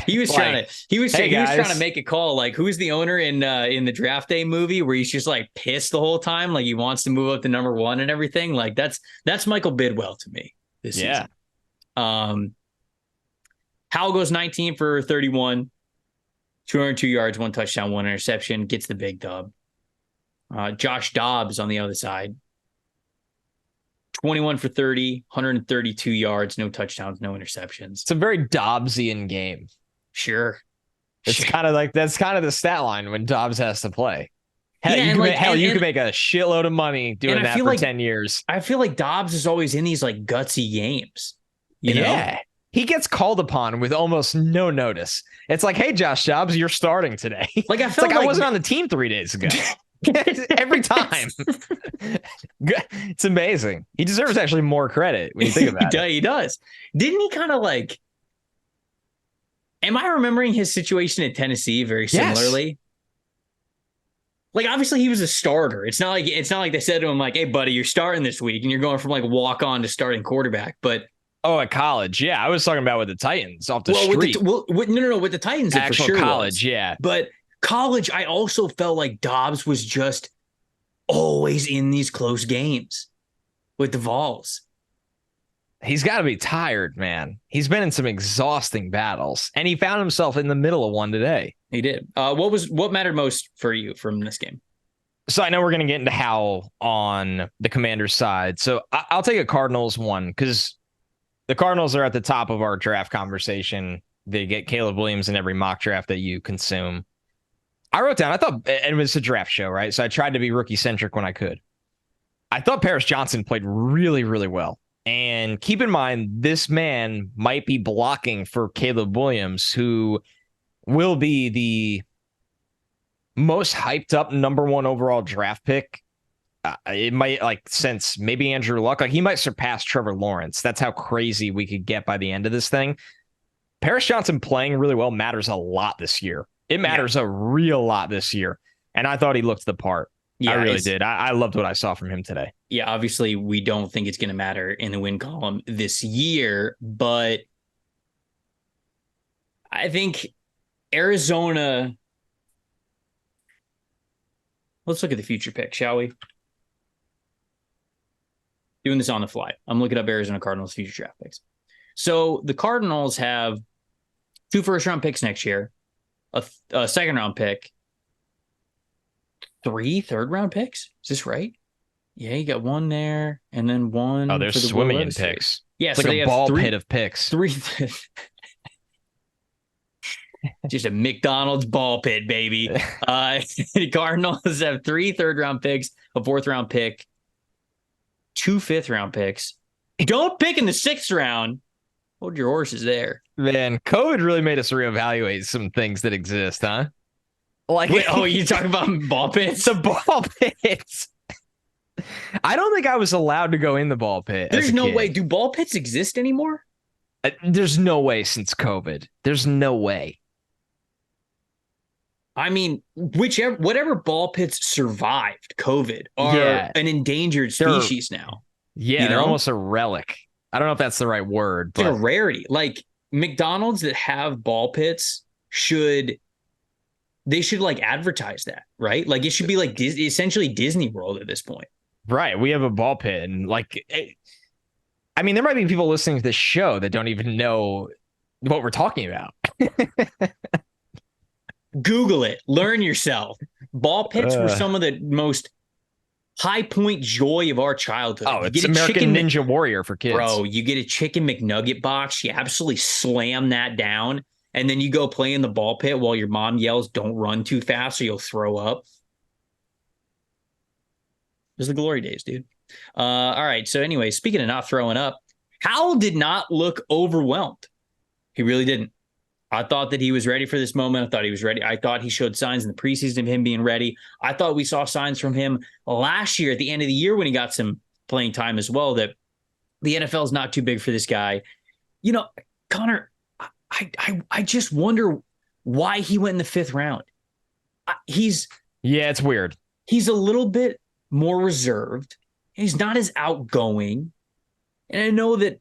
He was trying to make a call, like, who's the owner in the Draft Day movie where he's just like pissed the whole time, like he wants to move up to number 1 and everything. Like that's Michael Bidwell to me this season. Howell goes 19 for 31, 202 yards, 1 touchdown, 1 interception, gets the big dub. Josh Dobbs on the other side, 21 for 30, 132 yards, no touchdowns, no interceptions. It's a very Dobbsian game. Sure. It's kind of like, that's kind of the stat line when Dobbs has to play. Hell, you could make a shitload of money doing that for 10 years. I feel like Dobbs is always in these like gutsy games. You know? He gets called upon with almost no notice. It's like, hey, Josh Dobbs, you're starting today. Like, I wasn't on the team 3 days ago. Every time. It's amazing. He deserves actually more credit when you think about it. He does. Didn't he kind of like, am I remembering his situation at Tennessee very similarly? Yes. Like, obviously he was a starter. It's not like they said to him like, hey buddy, you're starting this week and you're going from like walk on to starting quarterback. But at college. Yeah. I was talking about with the Titans off the street. No. With the Titans, actual for sure college. Was. Yeah. But college, I also felt like Dobbs was just always in these close games with the Vols. He's got to be tired, man. He's been in some exhausting battles, and he found himself in the middle of one today. He did. What mattered most for you from this game? So I know we're going to get into Howell on the Commanders side. So I'll take a Cardinals one, because the Cardinals are at the top of our draft conversation. They get Caleb Williams in every mock draft that you consume. I wrote down, I thought, and it was a draft show, right? So I tried to be rookie-centric when I could. I thought Paris Johnson played really, really well. And keep in mind, this man might be blocking for Caleb Williams, who will be the most hyped up number 1 overall draft pick. It might, like, since maybe Andrew Luck, like he might surpass Trevor Lawrence. That's how crazy we could get by the end of this thing. Paris Johnson playing really well matters a lot this year. It matters a real lot this year. And I thought he looked the part. Yeah, I really did. I loved what I saw from him today. Yeah, obviously we don't think it's going to matter in the win column this year, but I think Arizona. Let's look at the future pick, shall we? Doing this on the fly. I'm looking up Arizona Cardinals future draft picks. So the Cardinals have 2 first-round picks next year, a second-round pick, 3 third-round picks. Is this right? Yeah, you got 1 there, and then 1. Oh, they're swimming in picks. Yeah, it's so like a ball pit of picks. 3. Just a McDonald's ball pit, baby. The Cardinals have 3 third-round picks, a 4th-round pick, 2 5th-round picks. Don't pick in the 6th round. Hold your horses there. Man, COVID really made us reevaluate some things that exist, huh? Like, you talking about ball pits? The ball pits. I don't think I was allowed to go in the ball pit. There's no way. Do ball pits exist anymore? There's no way since COVID. There's no way. I mean, whatever ball pits survived COVID are an endangered species now. Yeah, they're almost a relic. I don't know if that's the right word, but they're a rarity. Like McDonald's that have ball pits should like advertise that, right? Like it should be like essentially Disney World at this point. Right. We have a ball pit, and like, I mean, there might be people listening to this show that don't even know what we're talking about. Google it. Learn yourself. Ball pits were some of the most high point joy of our childhood. Oh, You it's get a American Ninja Warrior for kids. Bro, you get a chicken McNugget box. You absolutely slam that down. And then you go play in the ball pit while your mom yells, don't run too fast or you'll throw up. It was the glory days, dude. All right. So anyway, speaking of not throwing up, Howell did not look overwhelmed. He really didn't. I thought that he was ready for this moment. I thought he was ready. I thought he showed signs in the preseason of him being ready. I thought we saw signs from him last year at the end of the year when he got some playing time as well, that the NFL is not too big for this guy. You know, Connor, I just wonder why he went in the 5th round. It's weird. He's a little bit more reserved. He's not as outgoing. And I know that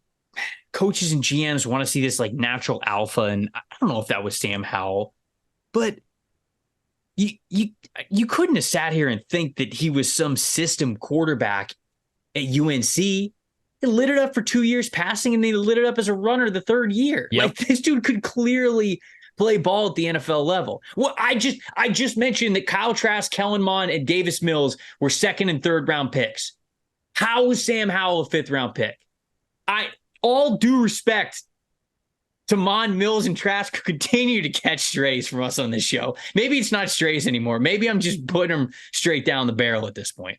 coaches and GMs want to see this like natural alpha. And I don't know if that was Sam Howell, but you couldn't have sat here and think that he was some system quarterback at UNC. He lit it up for 2 years passing, and they lit it up as a runner the 3rd year. Yep. Like, this dude could clearly play ball at the NFL level. Well, I just mentioned that Kyle Trask, Kellen Mond, and Davis Mills were 2nd and 3rd round picks. How was Sam Howell a 5th round pick? All due respect to Mond, Mills, and Trask, who continue to catch strays from us on this show. Maybe it's not strays anymore. Maybe I'm just putting them straight down the barrel at this point.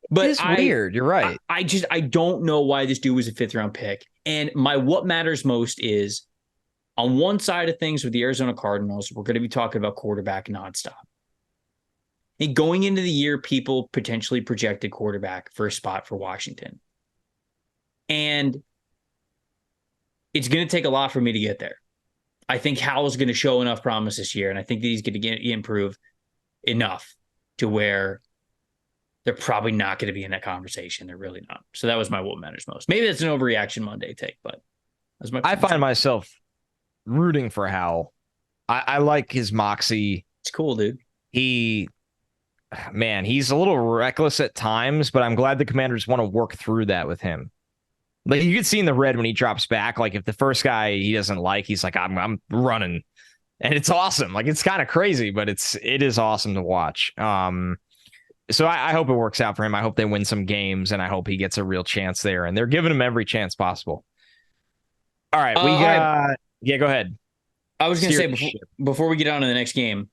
But it's weird. You're right. I don't know why this dude was a 5th round pick. And what matters most is, on one side of things with the Arizona Cardinals, we're going to be talking about quarterback nonstop. And going into the year, people potentially projected quarterback for a spot for Washington. And it's going to take a lot for me to get there. I think Howell's going to show enough promise this year, and I think that he's going to improve enough to where they're probably not going to be in that conversation. They're really not. So that was my what matters most. Maybe that's an overreaction Monday take, but that's my. I find myself rooting for Howell. I like his moxie. It's cool, dude. He's a little reckless at times, but I'm glad the Commanders want to work through that with him. Like, you could see in the red when he drops back, like if the first guy he doesn't like, he's like, I'm running. And it's awesome. Like, it's kind of crazy, but it is awesome to watch. So I hope it works out for him. I hope they win some games, and I hope he gets a real chance there. And they're giving him every chance possible. All right, we got. Yeah, go ahead. I was going to say before we get on to the next game,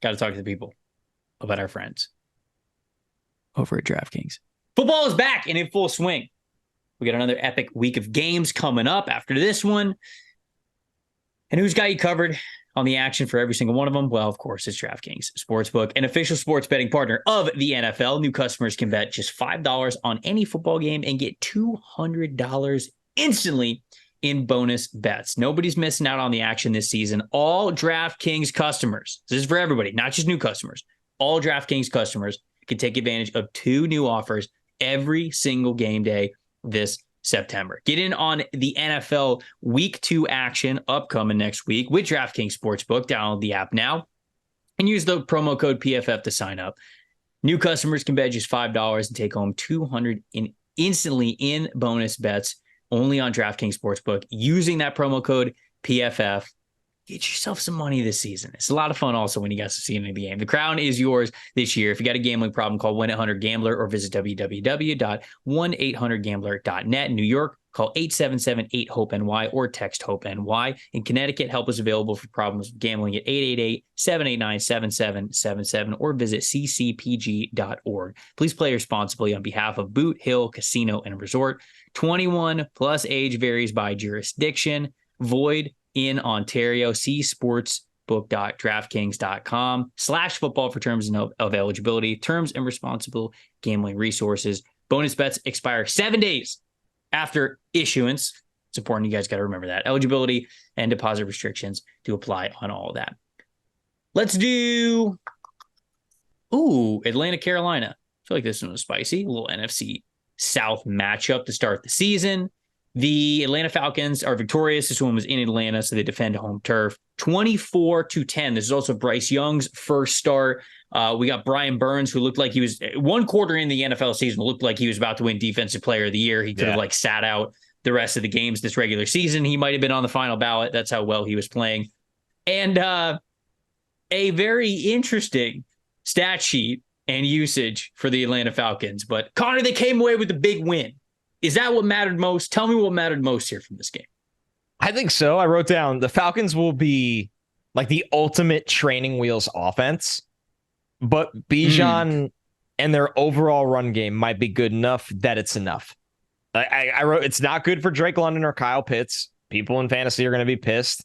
got to talk to the people about our friends over at DraftKings. Football is back and in full swing. We got another epic week of games coming up after this one. And who's got you covered on the action for every single one of them? Well, of course, it's DraftKings Sportsbook, an official sports betting partner of the NFL. New customers can bet just $5 on any football game and get $200 instantly in bonus bets. Nobody's missing out on the action this season. All DraftKings customers, this is for everybody, not just new customers. All DraftKings customers can take advantage of 2 new offers every single game day this September. Get in on the NFL Week 2 action upcoming next week with DraftKings Sportsbook. Download the app now and use the promo code PFF to sign up. New customers can bet just $5 and take home $200 instantly in bonus bets only on DraftKings Sportsbook using that promo code PFF. Get yourself some money this season. It's a lot of fun also when you guys see the game. The crown is yours this year. If you got a gambling problem, call 1-800-GAMBLER or visit www.1800gambler.net. In New York, call 877-8-HOPE-NY or text HOPE-NY. In Connecticut, help is available for problems with gambling at 888-789-7777 or visit ccpg.org. Please play responsibly on behalf of Boot Hill Casino and Resort. 21 plus, age varies by jurisdiction. Void in Ontario. See sportsbook.draftkings.com/football for terms of eligibility, terms, and responsible gambling resources. Bonus bets expire 7 days after issuance. It's important. You guys got to remember that. Eligibility and deposit restrictions do apply on all of that. Let's do Atlanta, Carolina. I feel like this one was spicy. A little NFC South matchup to start the season. The Atlanta Falcons are victorious. This one was in Atlanta, so they defend home turf. 24-10. This is also Bryce Young's first start. We got Brian Burns, who looked like he was one quarter in the NFL season, looked like he was about to win Defensive Player of the Year. He could have sat out the rest of the games this regular season. He might have been on the final ballot. That's how well he was playing. And a very interesting stat sheet and usage for the Atlanta Falcons. But Connor, they came away with a big win. Is that what mattered most? Tell me what mattered most here from this game. I think so. I wrote down the Falcons will be like the ultimate training wheels offense, but Bijan and their overall run game might be good enough that it's enough. I wrote it's not good for Drake London or Kyle Pitts. People in fantasy are going to be pissed.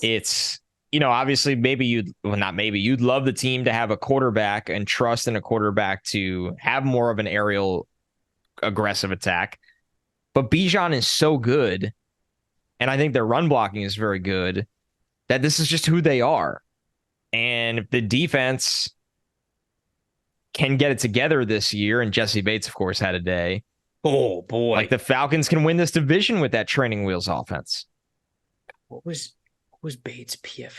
It's, obviously you'd love the team to have a quarterback and trust in a quarterback to have more of an aerial aggressive attack. But Bijan is so good, and I think their run blocking is very good, that this is just who they are. And if the defense can get it together this year, and Jesse Bates, of course, had a day. Oh, boy. Like the Falcons can win this division with that training wheels offense. What was Bates'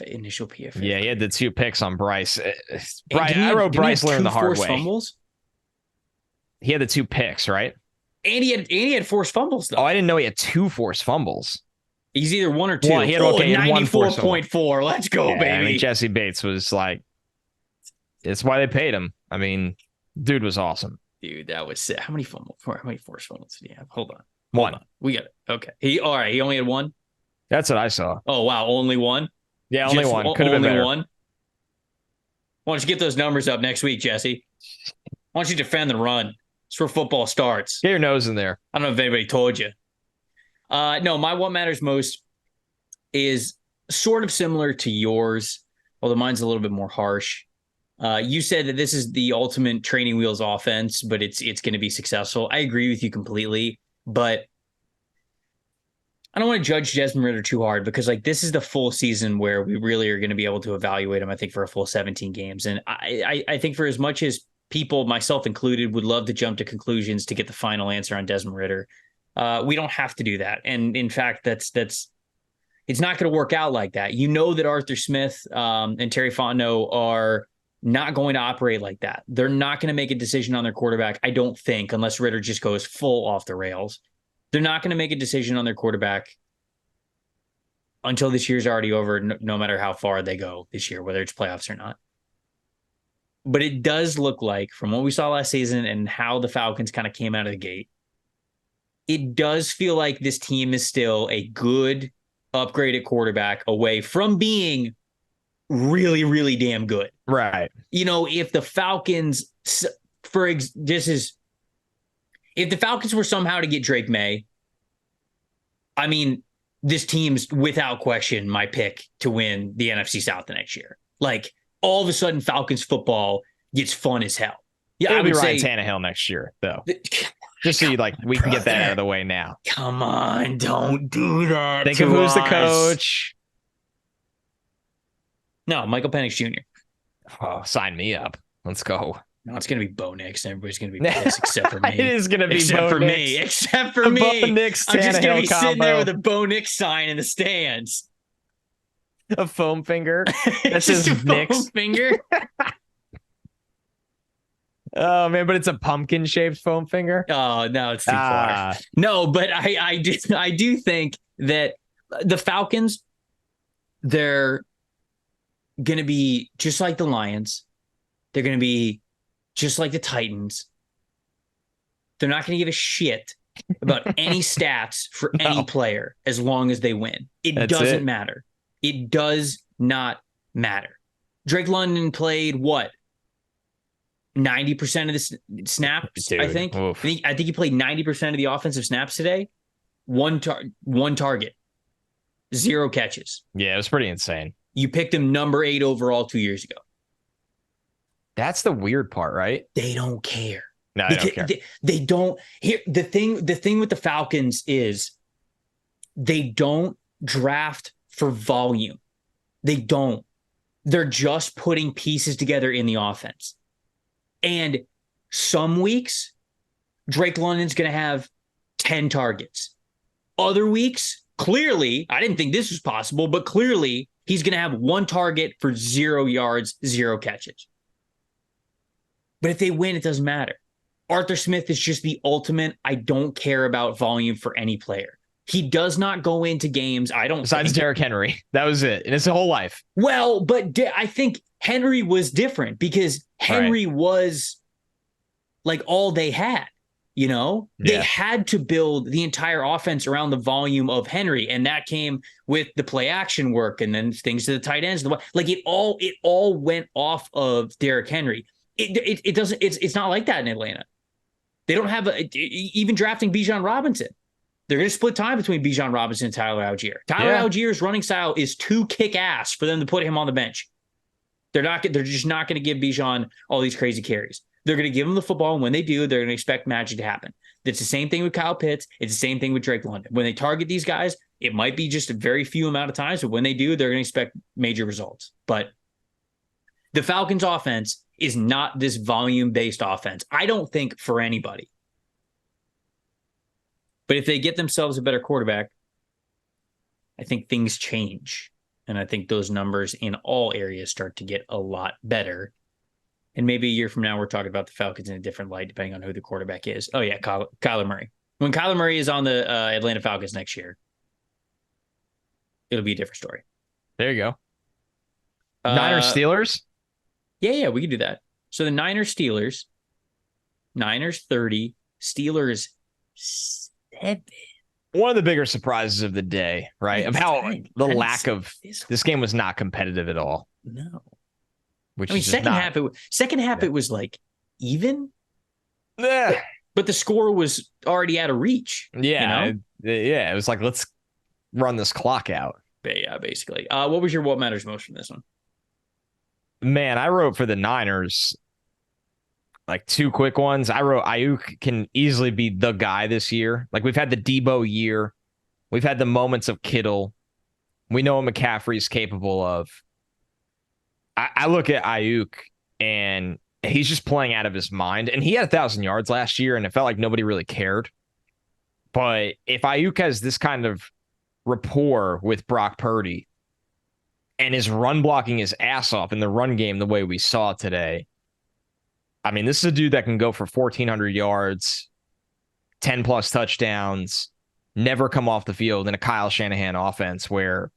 initial PFA? Yeah, he had the 2 picks on Bryce. I wrote Bryce learned the hard way. Fumbles? He had the 2 picks, right? And he had forced fumbles, though. Oh, I didn't know he had 2 forced fumbles. He's either 1 or 2. He had 94.4. Let's go, baby. I mean, Jesse Bates was like, it's why they paid him. I mean, dude was awesome. Dude, that was sick. How many forced fumbles did he have? Hold on. 1. We got it. Okay. He only had 1? That's what I saw. Oh, wow. Only 1? Yeah, only 1. Could have been better. 1? Why don't you get those numbers up next week, Jesse? Why don't you defend the run? It's where football starts. Get your nose in there. I don't know if anybody told you. No, my what matters most is sort of similar to yours, although mine's a little bit more harsh. You said that this is the ultimate training wheels offense, but it's going to be successful. I agree with you completely, but I don't want to judge Desmond Ridder too hard because this is the full season where we really are going to be able to evaluate him, I think, for a full 17 games. And I think for as much as people, myself included, would love to jump to conclusions to get the final answer on Desmond Ridder, we don't have to do that. And in fact, it's not going to work out like that. That Arthur Smith and Terry Fontenot are not going to operate like that. They're not going to make a decision on their quarterback, I don't think, unless Ridder just goes full off the rails. They're not going to make a decision on their quarterback until this year's already over, no matter how far they go this year, whether it's playoffs or not. But it does look like, from what we saw last season and how the Falcons kind of came out of the gate, it does feel like this team is still a good, upgraded quarterback away from being really, really damn good. Right. If the Falcons, if the Falcons were somehow to get Drake May, I mean, this team's without question my pick to win the NFC South the next year. All of a sudden, Falcons football gets fun as hell. Yeah, it'll be Ryan Tannehill next year, though. Just so we can get that out of the way now. Come on, don't do that. Think of who's the coach. No, Michael Penix Jr. Oh, sign me up. Let's go. No, it's going to be Bo Nix, and everybody's going to be pissed except for me. It is going to be except for me. Except for me. Bo Nix, I'm just going to be combo. sitting there with a Bo Nix sign in the stands. A foam finger. That's just his Nix finger. Oh man, but it's a pumpkin shaped foam finger. Oh no, it's too far. No, but I do think that the Falcons, they're going to be just like the Lions. They're going to be just like the Titans. They're not going to give a shit about any stats for any player as long as they win. It doesn't matter. It does not matter. Drake London played what? 90% of the snaps, dude, I think. I think he played 90% of the offensive snaps today. One target. 0 catches. Yeah, it was pretty insane. You picked him number 8 overall 2 years ago. That's the weird part, right? They don't care. No, they don't care. They don't. Here, the thing with the Falcons is they don't draft for volume. They don't. They're just putting pieces together in the offense. And some weeks, Drake London's going to have 10 targets. Other weeks, clearly, I didn't think this was possible, but clearly he's going to have 1 target for 0 yards, 0 catches. But if they win, it doesn't matter. Arthur Smith is just the ultimate, I don't care about volume for any player. He does not go into games, I don't Besides Derrick Henry. That was it. And it's a whole life. Well, but I think Henry was different because Henry was like all they had. They had to build the entire offense around the volume of Henry, and that came with the play action work and then things to the tight ends. Like it all went off of Derrick Henry. It doesn't. It's not like that in Atlanta. They don't have even drafting Bijan Robinson. They're going to split time between Bijan Robinson and Tyler Algier. Tyler Algier's running style is too kick ass for them to put him on the bench. They're just not going to give Bijan all these crazy carries. They're going to give him the football, and when they do, they're going to expect magic to happen. It's the same thing with Kyle Pitts. It's the same thing with Drake London. When they target these guys, it might be just a very few amount of times, but when they do, they're going to expect major results. But the Falcons' offense is not this volume-based offense, I don't think, for anybody. But if they get themselves a better quarterback, I think things change. And I think those numbers in all areas start to get a lot better. And maybe a year from now, we're talking about the Falcons in a different light, depending on who the quarterback is. Oh, yeah, Kyler Murray. When Kyler Murray is on the Atlanta Falcons next year, it'll be a different story. There you go. Niners, Steelers? Yeah, we can do that. So the Niners 30, Steelers 7. One of the bigger surprises of the day, right? Of how the lack of this game was not competitive at all. No. Which second half it was like even. Yeah. But the score was already out of reach. Yeah. It was like, let's run this clock out. Yeah, basically. What was your what matters most from this one? Man, I wrote for the Niners like two quick ones. I wrote Ayuk can easily be the guy this year. Like we've had the Debo year. We've had the moments of Kittle. We know what McCaffrey's capable of. I look at Ayuk and he's just playing out of his mind. And he had 1,000 yards last year and it felt like nobody really cared. But if Ayuk has this kind of rapport with Brock Purdy and is run blocking his ass off in the run game the way we saw today, I mean, this is a dude that can go for 1,400 yards, 10 plus touchdowns, never come off the field in a Kyle Shanahan offense where,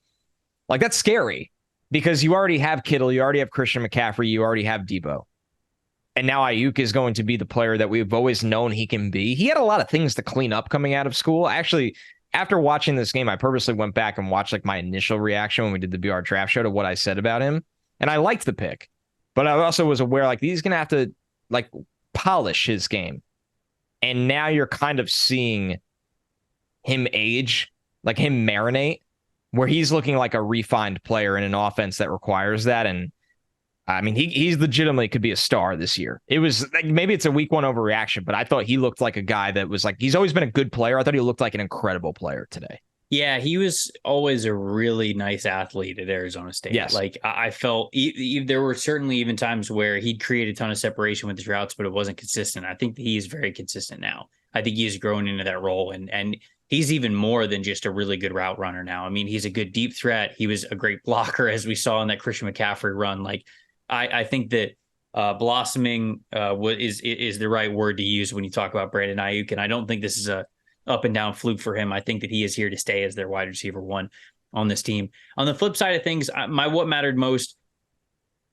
like, that's scary because you already have Kittle, you already have Christian McCaffrey, you already have Debo. And now Ayuk is going to be the player that we've always known he can be. He had a lot of things to clean up coming out of school. Actually, after watching this game, I purposely went back and watched like my initial reaction when we did the BR draft show to what I said about him. And I liked the pick, but I also was aware like he's going to have to like polish his game. And now you're kind of seeing him age, like him marinate, where he's looking like a refined player in an offense that requires that. And I mean, he's legitimately could be a star this year. It was like, maybe it's a week one overreaction, but I thought he looked like a guy that was like, he's always been a good player. I thought he looked like an incredible player today. Yeah, he was always a really nice athlete at Arizona State. Yes. Like I felt there were certainly even times where he'd create a ton of separation with his routes, but it wasn't consistent. I think that he is very consistent now. I think he has grown into that role and he's even more than just a really good route runner now. I mean, he's a good deep threat. He was a great blocker as we saw in that Christian McCaffrey run. Like I think that blossoming is the right word to use when you talk about Brandon Ayuk. And I don't think this is a up and down fluke for him. I think that he is here to stay as their wide receiver one on this team. On the flip side of things, what mattered most.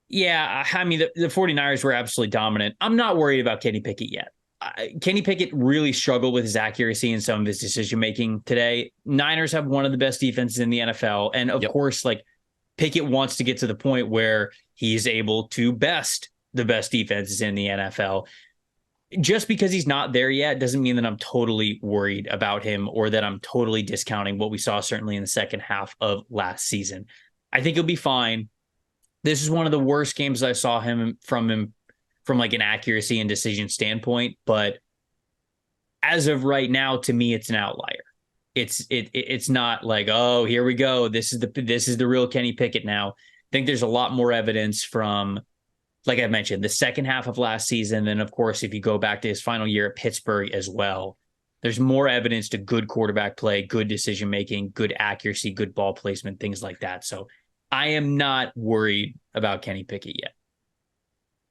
Yeah, I mean, the 49ers were absolutely dominant. I'm not worried about Kenny Pickett yet. Kenny Pickett really struggled with his accuracy in some of his decision-making today. Niners have one of the best defenses in the NFL. And of course, like Pickett wants to get to the point where he's able to best the best defenses in the NFL. Just because he's not there yet doesn't mean that I'm totally worried about him or that I'm totally discounting what we saw certainly in the second half of last season. I think he'll be fine. This is one of the worst games I saw from like an accuracy and decision standpoint, but as of right now, to me, it's an outlier. It's not like, oh, here we go. This is the real Kenny Pickett now. I think there's a lot more evidence from, like I mentioned, the second half of last season. And of course, if you go back to his final year at Pittsburgh as well, there's more evidence to good quarterback play, good decision-making, good accuracy, good ball placement, things like that. So I am not worried about Kenny Pickett yet.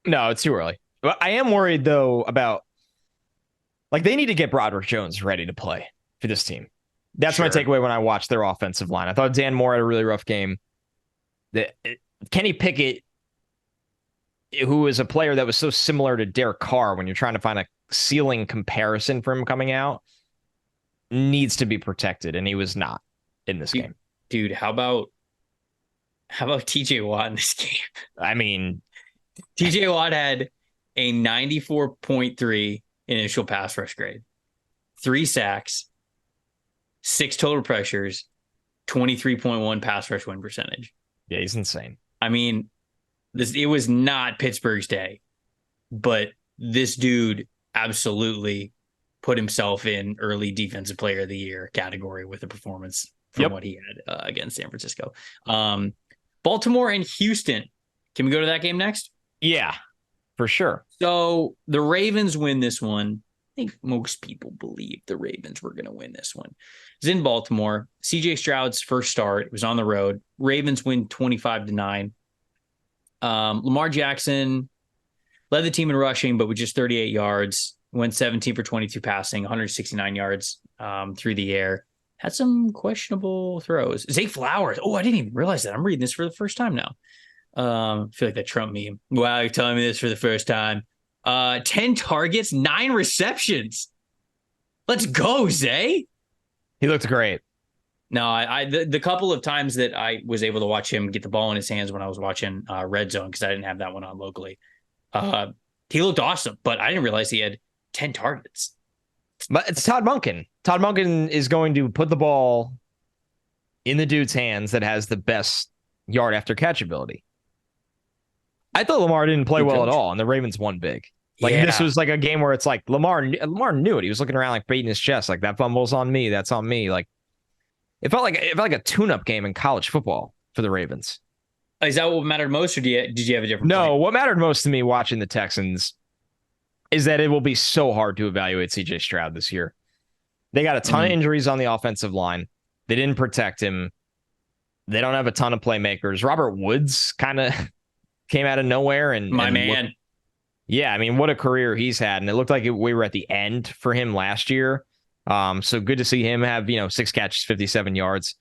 No, it's too early. But I am worried, though, about like they need to get Broderick Jones ready to play for this team. That's my takeaway when I watched their offensive line. I thought Dan Moore had a really rough game. Kenny Pickett who is a player that was so similar to Derek Carr when you're trying to find a ceiling comparison for him coming out, needs to be protected, and he was not in this game. Dude, how about TJ Watt in this game? I mean, TJ Watt had a 94.3 initial pass rush grade, 3 sacks, 6 total pressures, 23.1 pass rush win percentage. Yeah, he's insane. I mean, it was not Pittsburgh's day, but this dude absolutely put himself in early defensive player of the year category with a performance from what he had against San Francisco. Baltimore and Houston. Can we go to that game next? Yeah, for sure. So the Ravens win this one. I think most people believe the Ravens were going to win this one. It's in Baltimore. CJ Stroud's first start. It was on the road. Ravens win 25-9. Lamar Jackson led the team in rushing, but with just 38 yards, went 17 for 22 passing, 169 yards through the air. Had some questionable throws. Zay Flowers. Oh, I didn't even realize that. I'm reading this for the first time now. I feel like that Trump meme. Wow, you're telling me this for the first time. 10 targets, 9 receptions. Let's go, Zay. He looked great. No, the couple of times that I was able to watch him get the ball in his hands when I was watching Red Zone, because I didn't have that one on locally, he looked awesome, but I didn't realize he had 10 targets. But it's Todd Monken. Todd Monken is going to put the ball in the dude's hands that has the best yard after catch ability. I thought Lamar didn't play well at all, and the Ravens won big. This was like a game where it's like Lamar knew it. He was looking around like beating his chest, like that fumble's on me, that's on me. Like it felt like a tune-up game in college football for the Ravens. Is that what mattered most, or did you have a different? No, point? What mattered most to me watching the Texans is that it will be so hard to evaluate CJ Stroud this year. They got a ton of injuries on the offensive line. They didn't protect him. They don't have a ton of playmakers. Robert Woods kind of came out of nowhere and man. Yeah, I mean, what a career he's had. And it looked like we were at the end for him last year. So good to see him have, 6 catches, 57 yards.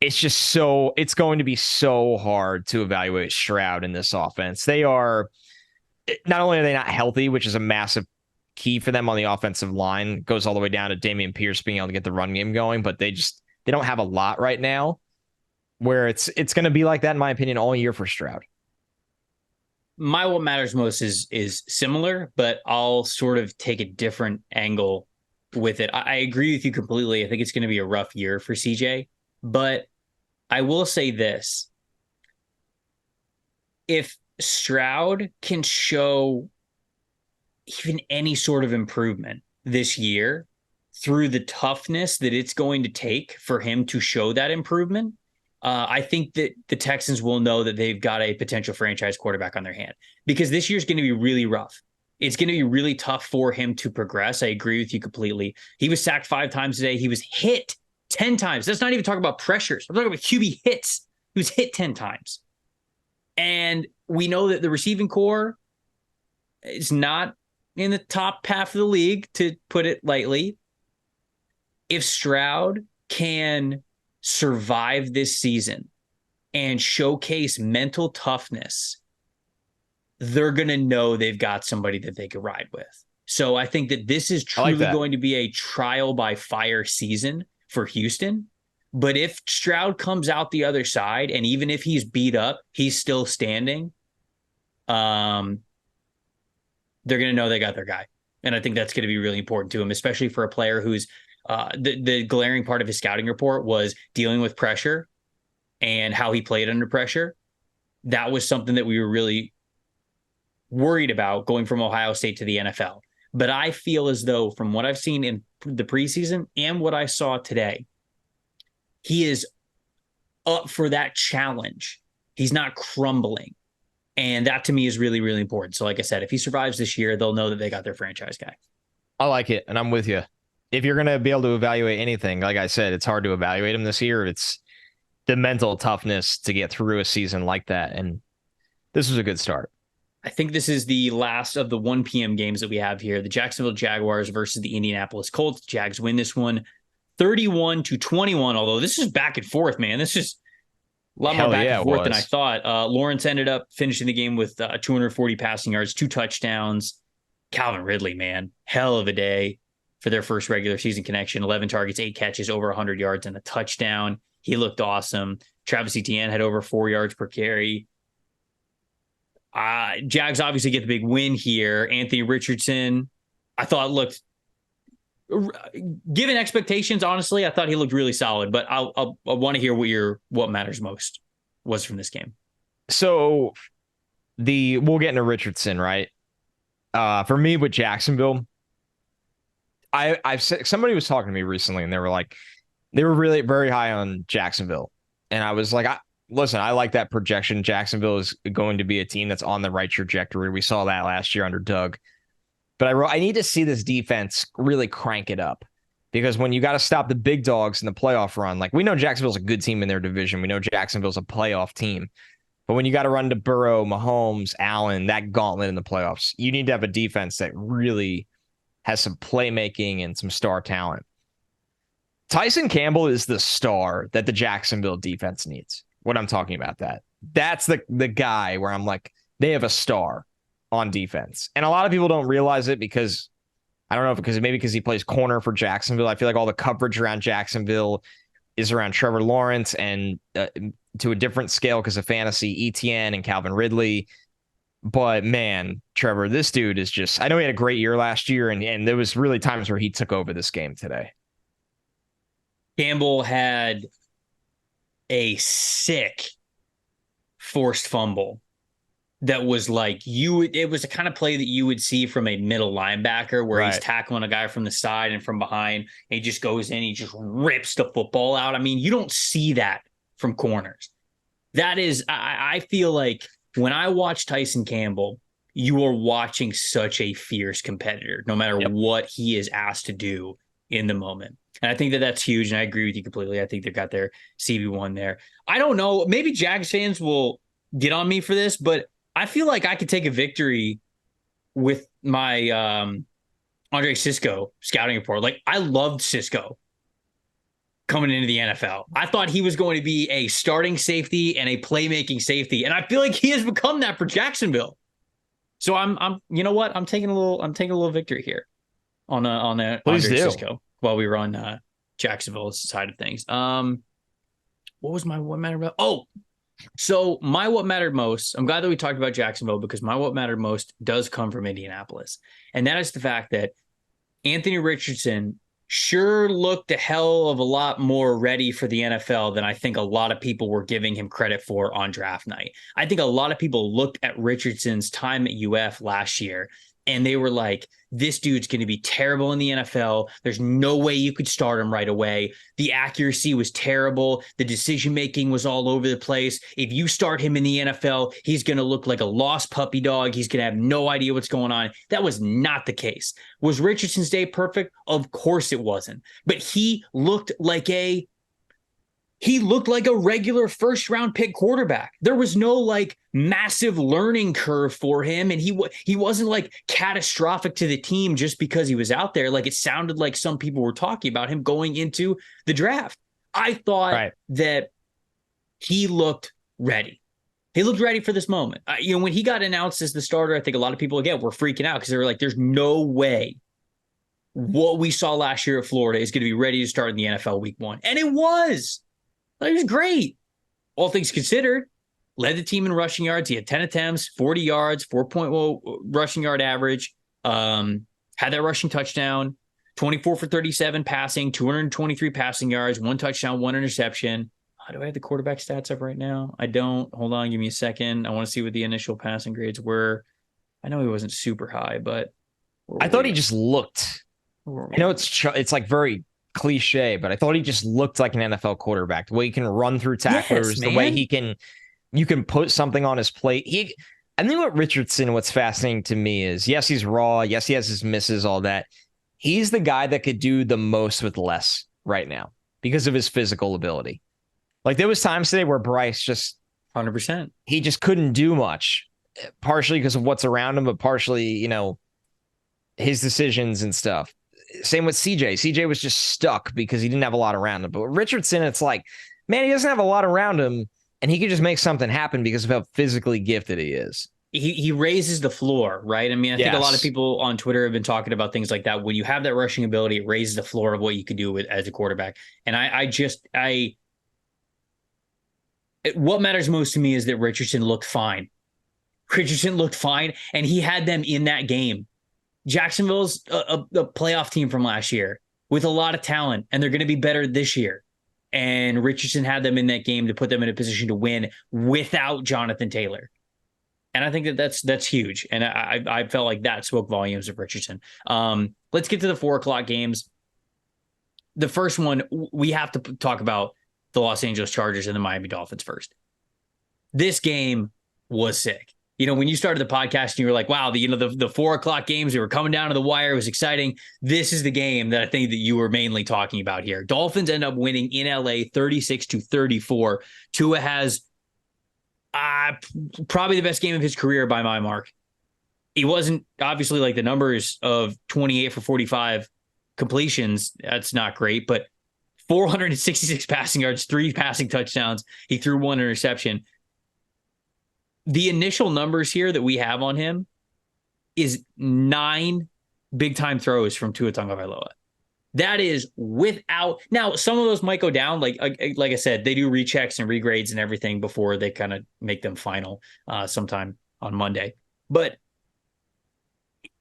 It's going to be so hard to evaluate Stroud in this offense. Not only are they not healthy, which is a massive key for them on the offensive line, goes all the way down to Dameon Pierce being able to get the run game going, but they don't have a lot right now where it's going to be like that, in my opinion, all year for Stroud. What matters most is similar, but I'll sort of take a different angle with it. I agree with you completely. I think it's going to be a rough year for CJ, but I will say this. If Stroud can show even any sort of improvement this year through the toughness that it's going to take for him to show that improvement, I think that the Texans will know that they've got a potential franchise quarterback on their hand, because this year's going to be really rough. It's going to be really tough for him to progress. I agree with you completely. He was sacked 5 times today. He was hit 10 times. Let's not even talk about pressures. I'm talking about QB hits. He was hit 10 times. And we know that the receiving core is not in the top half of the league, to put it lightly. If Stroud can survive this season and showcase mental toughness, they're going to know they've got somebody that they could ride with. So I think that this is truly going to be a trial by fire season for Houston. But if Stroud comes out the other side, and even if he's beat up, he's still standing, they're going to know they got their guy. And I think that's going to be really important to him, especially for a player who's the glaring part of his scouting report was dealing with pressure and how he played under pressure. That was something that we were really worried about going from Ohio State to the NFL. But I feel as though, from what I've seen in the preseason and what I saw today, he is up for that challenge. He's not crumbling. And that to me is really, really important. So like I said, if he survives this year, they'll know that they got their franchise guy. I like it. And I'm with you. If you're going to be able to evaluate anything, like I said, it's hard to evaluate him this year. It's the mental toughness to get through a season like that. And this was a good start. I think this is the last of the 1 p.m. games that we have here. The Jacksonville Jaguars versus the Indianapolis Colts. Jags win this one 31-21, although this is back and forth, man. A lot more back and forth than I thought. Lawrence ended up finishing the game with 240 passing yards, 2 touchdowns. Calvin Ridley, man, hell of a day for their first regular season connection. 11 targets, 8 catches, over 100 yards and a touchdown. He looked awesome. Travis Etienne had over 4 yards per carry. Jags obviously get the big win here. Anthony Richardson, I thought looked, given expectations, honestly, I thought he looked really solid. But I want to hear what matters most was from this game. So we'll get into Richardson, right? For me with Jacksonville, I've said, somebody was talking to me recently and they were really very high on Jacksonville. And I was like, listen, I like that projection. Jacksonville is going to be a team that's on the right trajectory. We saw that last year under Doug. But I need to see this defense really crank it up, because when you got to stop the big dogs in the playoff run, like we know Jacksonville's a good team in their division. We know Jacksonville's a playoff team. But when you got to run to Burrow, Mahomes, Allen, that gauntlet in the playoffs, you need to have a defense that really has some playmaking and some star talent. Tyson Campbell is the star that the Jacksonville defense needs. What I'm talking about, that's the guy where I'm like, they have a star on defense. And a lot of people don't realize it because, I don't know, because he plays corner for Jacksonville. I feel like all the coverage around Jacksonville is around Trevor Lawrence and to a different scale because of fantasy, ETN and Calvin Ridley. But man, Trevor, this dude is just, I know he had a great year last year, and there was really times where he took over this game today. Campbell had a sick forced fumble that was like it was the kind of play that you would see from a middle linebacker where he's tackling a guy from the side and from behind, and he just goes in, he just rips the football out. I mean, you don't see that from corners. That is, I feel like when I watch Tyson Campbell, you are watching such a fierce competitor, no matter what he is asked to do in the moment. And I think that that's huge, and I agree with you completely. I think they've got their CB1 there. I don't know, maybe Jags fans will get on me for this, but I feel like I could take a victory with my Andre Cisco scouting report. Like, I loved Cisco coming into the NFL. I thought he was going to be a starting safety and a playmaking safety, and I feel like he has become that for Jacksonville. So I'm you know what? I'm taking a little victory here on Andre Cisco while we were on Jacksonville's side of things. What was my what mattered about? Oh, so my what mattered most, I'm glad that we talked about Jacksonville, because my what mattered most does come from Indianapolis. And that is the fact that Anthony Richardson sure looked a hell of a lot more ready for the NFL than I think a lot of people were giving him credit for on draft night. I think a lot of people looked at Richardson's time at UF last year and they were like, this dude's going to be terrible in the NFL. There's no way you could start him right away. The accuracy was terrible. The decision-making was all over the place. If you start him in the NFL, he's going to look like a lost puppy dog. He's going to have no idea what's going on. That was not the case. Was Richardson's day perfect? Of course it wasn't. But he looked like a regular first round pick quarterback. There was no like massive learning curve for him. And he wasn't like catastrophic to the team just because he was out there. Like it sounded like some people were talking about him going into the draft. I thought that he looked ready. He looked ready for this moment. When he got announced as the starter, I think a lot of people, again, were freaking out because they were like, there's no way what we saw last year at Florida is going to be ready to start in the NFL week 1. And it was. He was great. All things considered, led the team in rushing yards. He had 10 attempts, 40 yards, 4.0 rushing yard average. Had that rushing touchdown, 24 for 37 passing, 223 passing yards, 1 touchdown, 1 interception. Do I have the quarterback stats up right now? I don't. Hold on, give me a second. I want to see what the initial passing grades were. I know he wasn't super high, but I thought he just looked. I know it's like very cliche, but I thought he just looked like an NFL quarterback. The way he can run through tacklers, the way you can put something on his plate. I think what Richardson, what's fascinating to me is, yes, he's raw. Yes, he has his misses, all that. He's the guy that could do the most with less right now because of his physical ability. Like there was times today where Bryce just 100%. He just couldn't do much, partially because of what's around him, but partially, his decisions and stuff. Same with CJ. CJ was just stuck because he didn't have a lot around him. But Richardson, it's like, man, he doesn't have a lot around him, and he could just make something happen because of how physically gifted he is. He raises the floor, right? I mean, I think a lot of people on Twitter have been talking about things like that. When you have that rushing ability, it raises the floor of what you could do with as a quarterback. And what matters most to me is that Richardson looked fine. Richardson looked fine, and he had them in that game. Jacksonville's a playoff team from last year with a lot of talent, and they're going to be better this year. And Richardson had them in that game to put them in a position to win without Jonathan Taylor. And I think that's huge. And I felt like that spoke volumes of Richardson. Let's get to the 4:00 games. The first one, we have to talk about the Los Angeles Chargers and the Miami Dolphins first. This game was sick. When you started the podcast and you were like, wow, the 4:00 games, they were coming down to the wire. It was exciting. This is the game that I think that you were mainly talking about here. Dolphins end up winning in LA 36-34. Tua has probably the best game of his career by my mark. He wasn't obviously like the numbers of 28 for 45 completions. That's not great, but 466 passing yards, 3 passing touchdowns. He threw 1 interception. The initial numbers here that we have on him is 9 big time throws from Tua Tagovailoa. That is without. Now, some of those might go down. Like I said, they do rechecks and regrades and everything before they kind of make them final sometime on Monday. But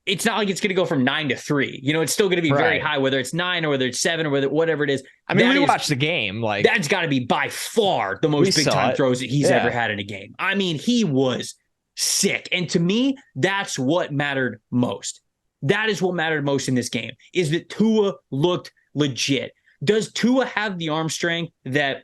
it's not like it's going to go from 9 to 3. It's still going to be very high, whether it's 9 or whether it's 7 or whatever it is. I mean, we watched the game. Like that's got to be by far the most big time throws that he's ever had in a game. I mean, he was sick. And to me, that's what mattered most. That is what mattered most in this game, is that Tua looked legit. Does Tua have the arm strength that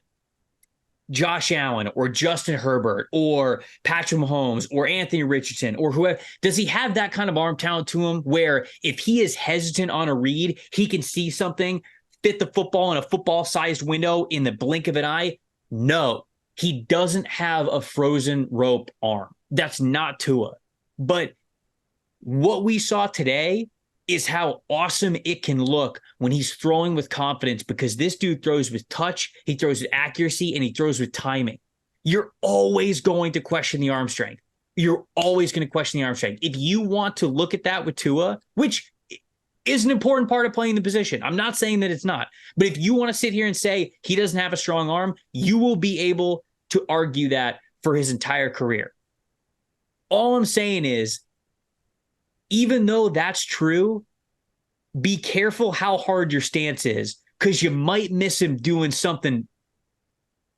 Josh Allen or Justin Herbert or Patrick Mahomes or Anthony Richardson or whoever, does he have that kind of arm talent to him where if he is hesitant on a read, he can see something, fit the football in a football-sized window in the blink of an eye? No, he doesn't have a frozen rope arm. That's not Tua. But what we saw today is how awesome it can look when he's throwing with confidence, because this dude throws with touch, he throws with accuracy, and he throws with timing. You're always going to question the arm strength. You're always going to question the arm strength. If you want to look at that with Tua, which is an important part of playing the position, I'm not saying that it's not, but if you want to sit here and say he doesn't have a strong arm, you will be able to argue that for his entire career. All I'm saying is, even though that's true, be careful how hard your stance is, because you might miss him doing something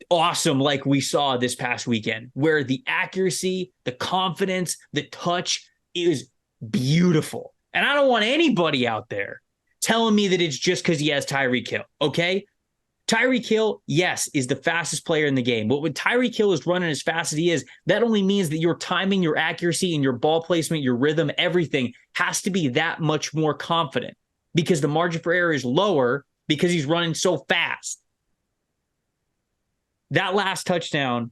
awesome like we saw this past weekend, where the accuracy, the confidence, the touch is beautiful. And I don't want anybody out there telling me that it's just because he has Tyreek Hill, okay? Tyreek Hill, yes, is the fastest player in the game. But when Tyreek Hill is running as fast as he is, that only means that your timing, your accuracy, and your ball placement, your rhythm, everything has to be that much more confident, because the margin for error is lower because he's running so fast. That last touchdown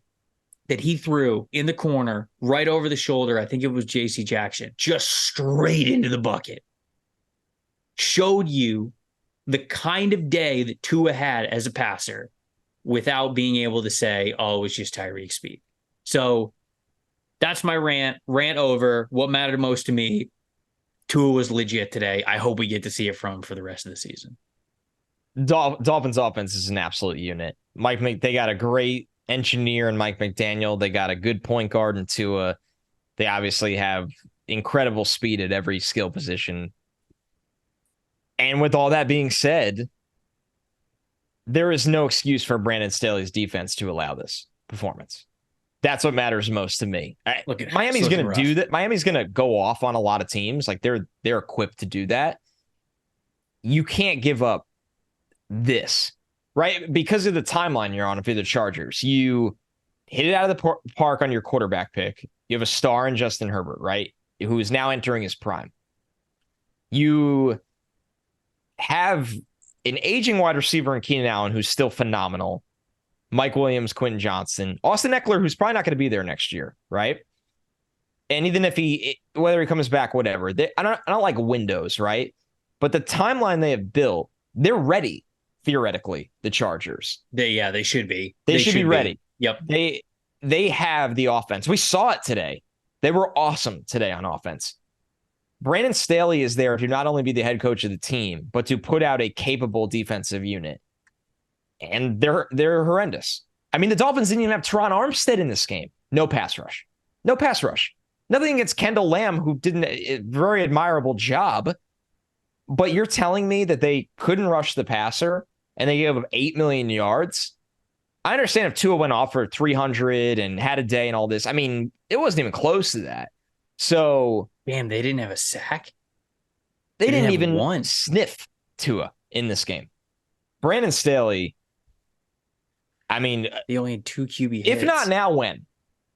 that he threw in the corner, right over the shoulder, I think it was J.C. Jackson, just straight into the bucket, showed you the kind of day that Tua had as a passer without being able to say, oh, it was just Tyreek's speed. So that's my rant over. What mattered most to me, Tua was legit today. I hope we get to see it from him for the rest of the season. Dolphins offense is an absolute unit. They got a great engineer in Mike McDaniel. They got a good point guard in Tua. They obviously have incredible speed at every skill position. And with all that being said, there is no excuse for Brandon Staley's defense to allow this performance. That's what matters most to me. Miami's going to do that. Miami's going to go off on a lot of teams. Like they're equipped to do that. You can't give up this, right? Because of the timeline you're on, if you're the Chargers, you hit it out of the park on your quarterback pick. You have a star in Justin Herbert, right? Who is now entering his prime. You have an aging wide receiver in Keenan Allen who's still phenomenal. Mike Williams, Quentin Johnson, Austin Eckler, who's probably not going to be there next year, right? And even if whether he comes back, whatever, I don't like windows, right? But the timeline they have built, they're ready, theoretically, the Chargers. They should be. They should be ready. Yep. they have the offense. We saw it today. They were awesome today on offense. Brandon Staley is there to not only be the head coach of the team, but to put out a capable defensive unit. And they're horrendous. I mean, the Dolphins didn't even have Teron Armstead in this game. No pass rush. No pass rush. Nothing against Kendall Lamb, who did a very admirable job. But you're telling me that they couldn't rush the passer and they gave up 8 million yards? I understand if Tua went off for 300 and had a day and all this. I mean, it wasn't even close to that. So, damn, they didn't have a sack. They didn't even sniff Tua in this game. Brandon Staley, I mean, they only had 2 QB hits. If not now, when?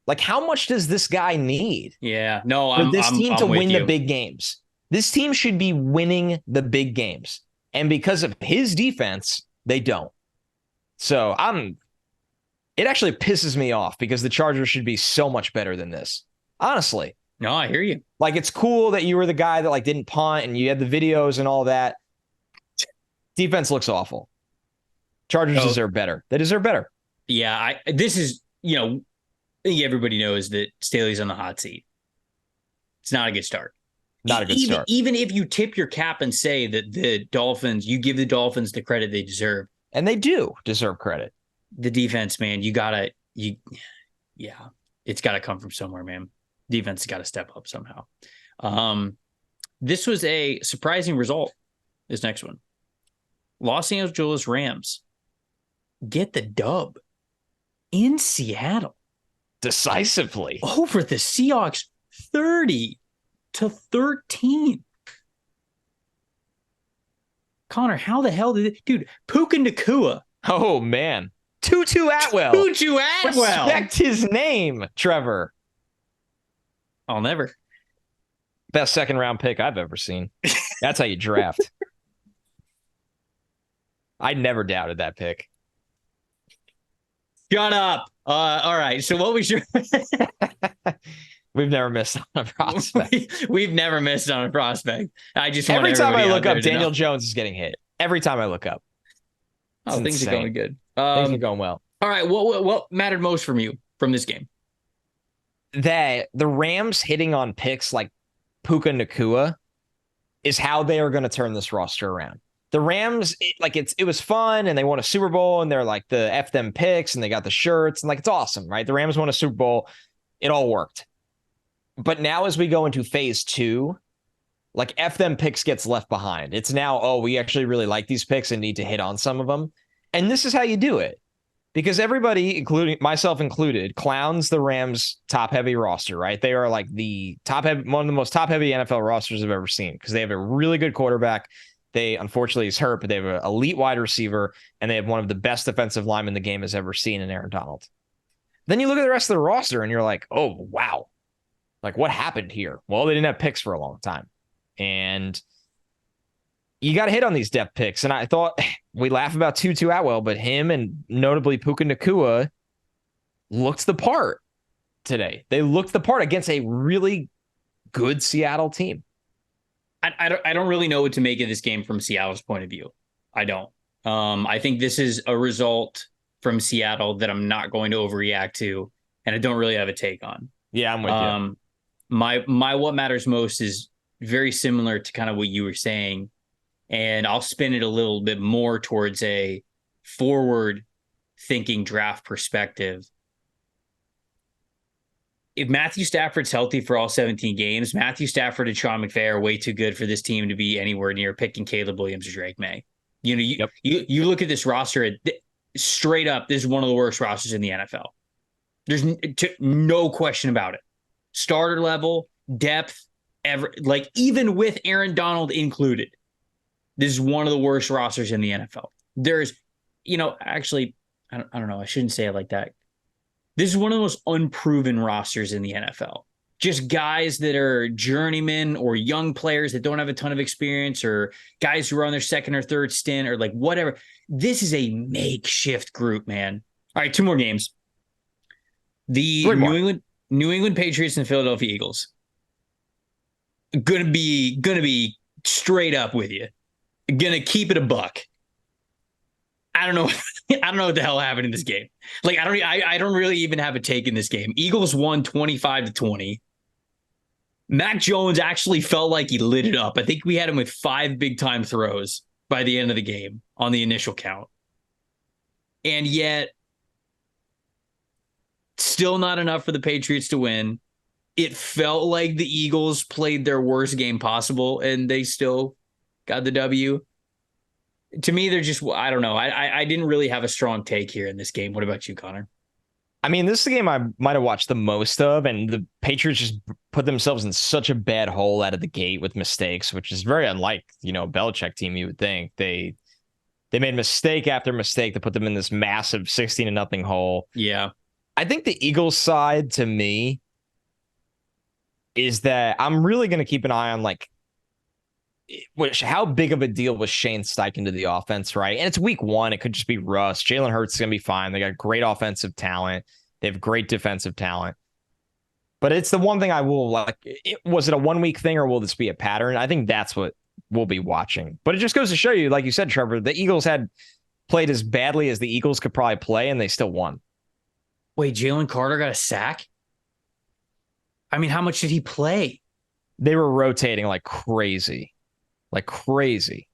Like, how much does this guy need? Yeah, no, for this team to win the big games? This team should be winning the big games, and because of his defense, they don't. So it actually pisses me off because the Chargers should be so much better than this. Honestly. No, I hear you. Like, it's cool that you were the guy that like didn't punt and you had the videos and all that. Defense looks awful. Chargers deserve better. They deserve better. Yeah, this is, I think everybody knows that Staley's on the hot seat. It's not a good start. Not a good start. Even if you tip your cap and say that the Dolphins, you give the Dolphins the credit they deserve. And they do deserve credit. The defense, man, it's got to come from somewhere, man. Defense has got to step up somehow. This was a surprising result. This next one. Los Angeles Rams get the dub in Seattle. Decisively. Over the Seahawks, 30-13. Connor, how the hell did it... Dude, Puka Nacua. Oh, man. Tutu Atwell. Tutu Atwell. Respect his name, Trevor. I'll never. Best second-round pick I've ever seen. That's how you draft. I never doubted that pick. Shut up. All right. So what was your... We've never missed on a prospect. We've never missed on a prospect. I just every time I look up, Daniel Jones is getting hit. Every time I look up. Oh, things are going good. Things are going well. All right. What mattered most from you from this game? That the Rams hitting on picks like Puka Nacua is how they are going to turn this roster around. The Rams, it was fun and they won a Super Bowl and they're like the F them picks and they got the shirts and like it's awesome, right? The Rams won a Super Bowl. It all worked. But now as we go into phase 2, like F them picks gets left behind. It's now, we actually really like these picks and need to hit on some of them. And this is how you do it. Because everybody, including myself included, clowns the Rams top-heavy roster, right? They are like one of the most top-heavy NFL rosters I've ever seen because they have a really good quarterback. They, unfortunately, is hurt, but they have an elite wide receiver, and they have one of the best defensive linemen the game has ever seen in Aaron Donald. Then you look at the rest of the roster, and you're like, oh, wow. Like, what happened here? Well, they didn't have picks for a long time. And you got to hit on these depth picks. And I thought we laugh about Tutu Atwell, but him and notably Puka Nacua looked the part today. They looked the part against a really good Seattle team. I don't really know what to make of this game from Seattle's point of view. I don't. I think this is a result from Seattle that I'm not going to overreact to, and I don't really have a take on. Yeah, I'm with you. My what matters most is very similar to kind of what you were saying, and I'll spin it a little bit more towards a forward-thinking draft perspective. If Matthew Stafford's healthy for all 17 games, Matthew Stafford and Sean McVay are way too good for this team to be anywhere near picking Caleb Williams or Drake May. You look at this roster, straight up, this is one of the worst rosters in the NFL. There's no question about it. Starter level, depth, even with Aaron Donald included, this is one of the worst rosters in the NFL. There's, actually, I don't know. I shouldn't say it like that. This is one of the most unproven rosters in the NFL. Just guys that are journeymen or young players that don't have a ton of experience or guys who are on their second or third stint or like whatever. This is a makeshift group, man. All right, 2 more games. The New England Patriots and Philadelphia Eagles. Gonna be straight up with you. Gonna keep it a buck. I don't know. I don't know what the hell happened in this game. Like, I don't really even have a take in this game. Eagles won 25-20. Mac Jones actually felt like he lit it up. I think we had him with 5 big time throws by the end of the game on the initial count. And yet, still not enough for the Patriots to win. It felt like the Eagles played their worst game possible, and they still got the W. To me, they're just, I don't know. I didn't really have a strong take here in this game. What about you, Connor? I mean, this is the game I might have watched the most of, and the Patriots just put themselves in such a bad hole out of the gate with mistakes, which is very unlike, Belichick team, you would think. They made mistake after mistake to put them in this massive 16-0 hole. Yeah. I think the Eagles side, to me, is that I'm really going to keep an eye on, how big of a deal was Shane Steichen to the offense, right? And it's week 1. It could just be Russ. Jalen Hurts is going to be fine. They got great offensive talent. They have great defensive talent. But it's the one thing I will was it a 1-week thing or will this be a pattern? I think that's what we'll be watching. But it just goes to show you, like you said, Trevor, the Eagles had played as badly as the Eagles could probably play, and they still won. Wait, Jalen Carter got a sack? I mean, how much did he play? They were rotating like crazy. Like crazy.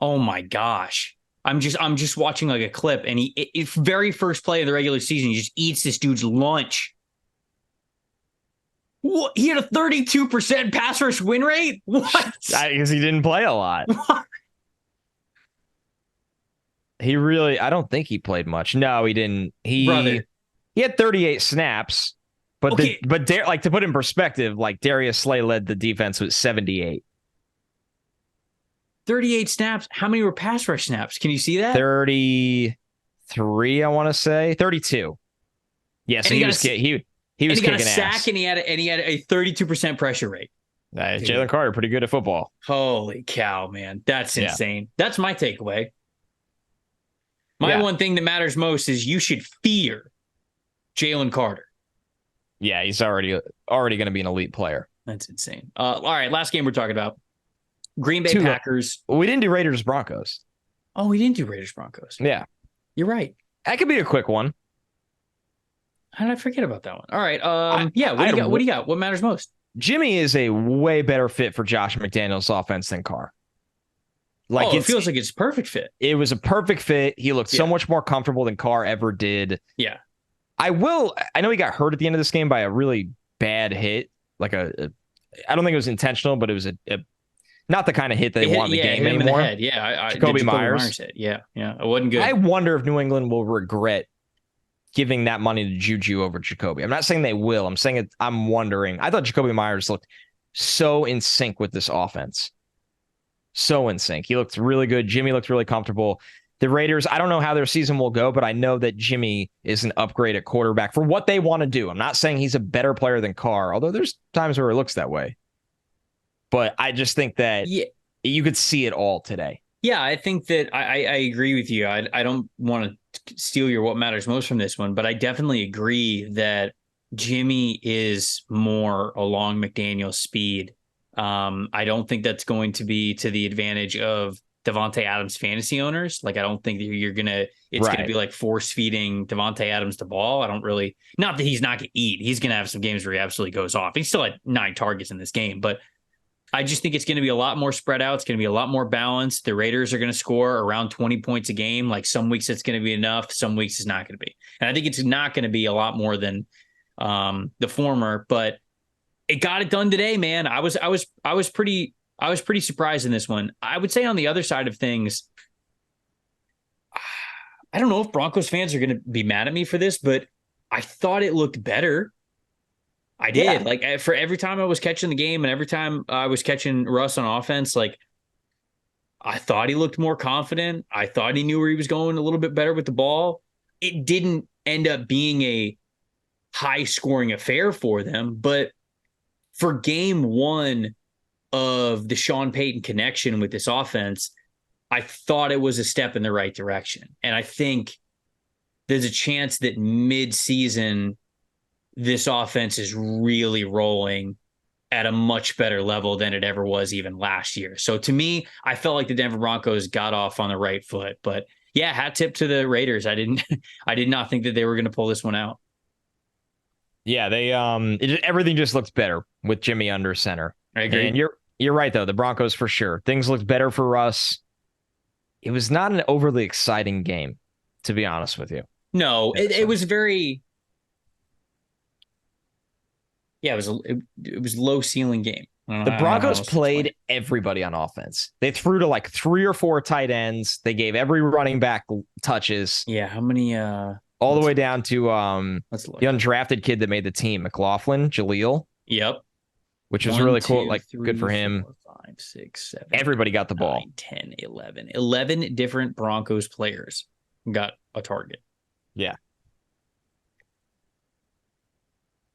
Oh my gosh. I'm just watching like a clip, and he very first play of the regular season, he just eats this dude's lunch. What? He had a 32% pass rush win rate? What? Because he didn't play a lot. What? I don't think he played much. No, he didn't. He had 38 snaps. But okay. To put in perspective, Darius Slay led the defense with 78. 38 snaps. How many were pass rush snaps? Can you see that? 33, I want to say. 32. Yeah, so he was kicking ass. Sack, and he had a 32% pressure rate. Jalen Carter, pretty good at football. Holy cow, man. That's insane. Yeah. That's my takeaway. My one thing that matters most is you should fear Jalen Carter. Yeah, he's already going to be an elite player. That's insane. All right, last game we're talking about. Green Bay Packers. We didn't do Raiders Broncos. Oh, we didn't do Raiders Broncos. Yeah. You're right. That could be a quick one. How did I forget about that one? All right. What do you got? What matters most? Jimmy is a way better fit for Josh McDaniels' offense than Carr. It feels like it's a perfect fit. It was a perfect fit. He looked so much more comfortable than Carr ever did. Yeah. I know he got hurt at the end of this game by a really bad hit. I don't think it was intentional, but it was a not the kind of hit they want in the game anymore. In the head. Jacoby Myers hit. Yeah. It wasn't good. I wonder if New England will regret giving that money to Juju over Jacoby. I'm not saying they will. I'm saying I'm wondering. I thought Jacoby Myers looked so in sync with this offense. So in sync. He looked really good. Jimmy looked really comfortable. The Raiders, I don't know how their season will go, but I know that Jimmy is an upgrade at quarterback for what they want to do. I'm not saying he's a better player than Carr, although there's times where it looks that way. But I just think that you could see it all today. Yeah, I think that I agree with you. I don't want to steal your what matters most from this one, but I definitely agree that Jimmy is more along McDaniel's speed. I don't think that's going to be to the advantage of Devontae Adams fantasy owners. I don't think that it's going to be like force feeding Devontae Adams the ball. I don't really, not that he's not going to eat. He's going to have some games where he absolutely goes off. He still had 9 targets in this game, but I just think it's going to be a lot more spread out. It's going to be a lot more balanced. The Raiders are going to score around 20 points a game. Some weeks it's going to be enough. Some weeks it's not going to be. And I think it's not going to be a lot more than the former, but it got it done today, man. I was pretty surprised in this one. I would say on the other side of things, I don't know if Broncos fans are going to be mad at me for this, but I thought it looked better. I did. Yeah. For every time I was catching the game and every time I was catching Russ on offense, I thought he looked more confident. I thought he knew where he was going a little bit better with the ball. It didn't end up being a high scoring affair for them, but for game 1 of the Sean Payton connection with this offense, I thought it was a step in the right direction. And I think there's a chance that mid-season, this offense is really rolling at a much better level than it ever was even last year. So to me, I felt like the Denver Broncos got off on the right foot. But yeah, hat tip to the Raiders. I did not think that they were going to pull this one out. Yeah, everything just looked better with Jimmy under center. I agree. And you're right though. The Broncos for sure. Things looked better for us. It was not an overly exciting game, to be honest with you. No, it was very. Yeah, it was low ceiling game. The Broncos played everybody on offense. They threw to like 3 or 4 tight ends. They gave every running back touches. Yeah, how many? All the way down to the undrafted kid that made the team, McLaughlin, Jaleel. Yep. Which was really cool. Like, 3, good for him. 4, 5, 6, 7. Everybody got the ball. 9, 10, 11. 11 different Broncos players got a target. Yeah.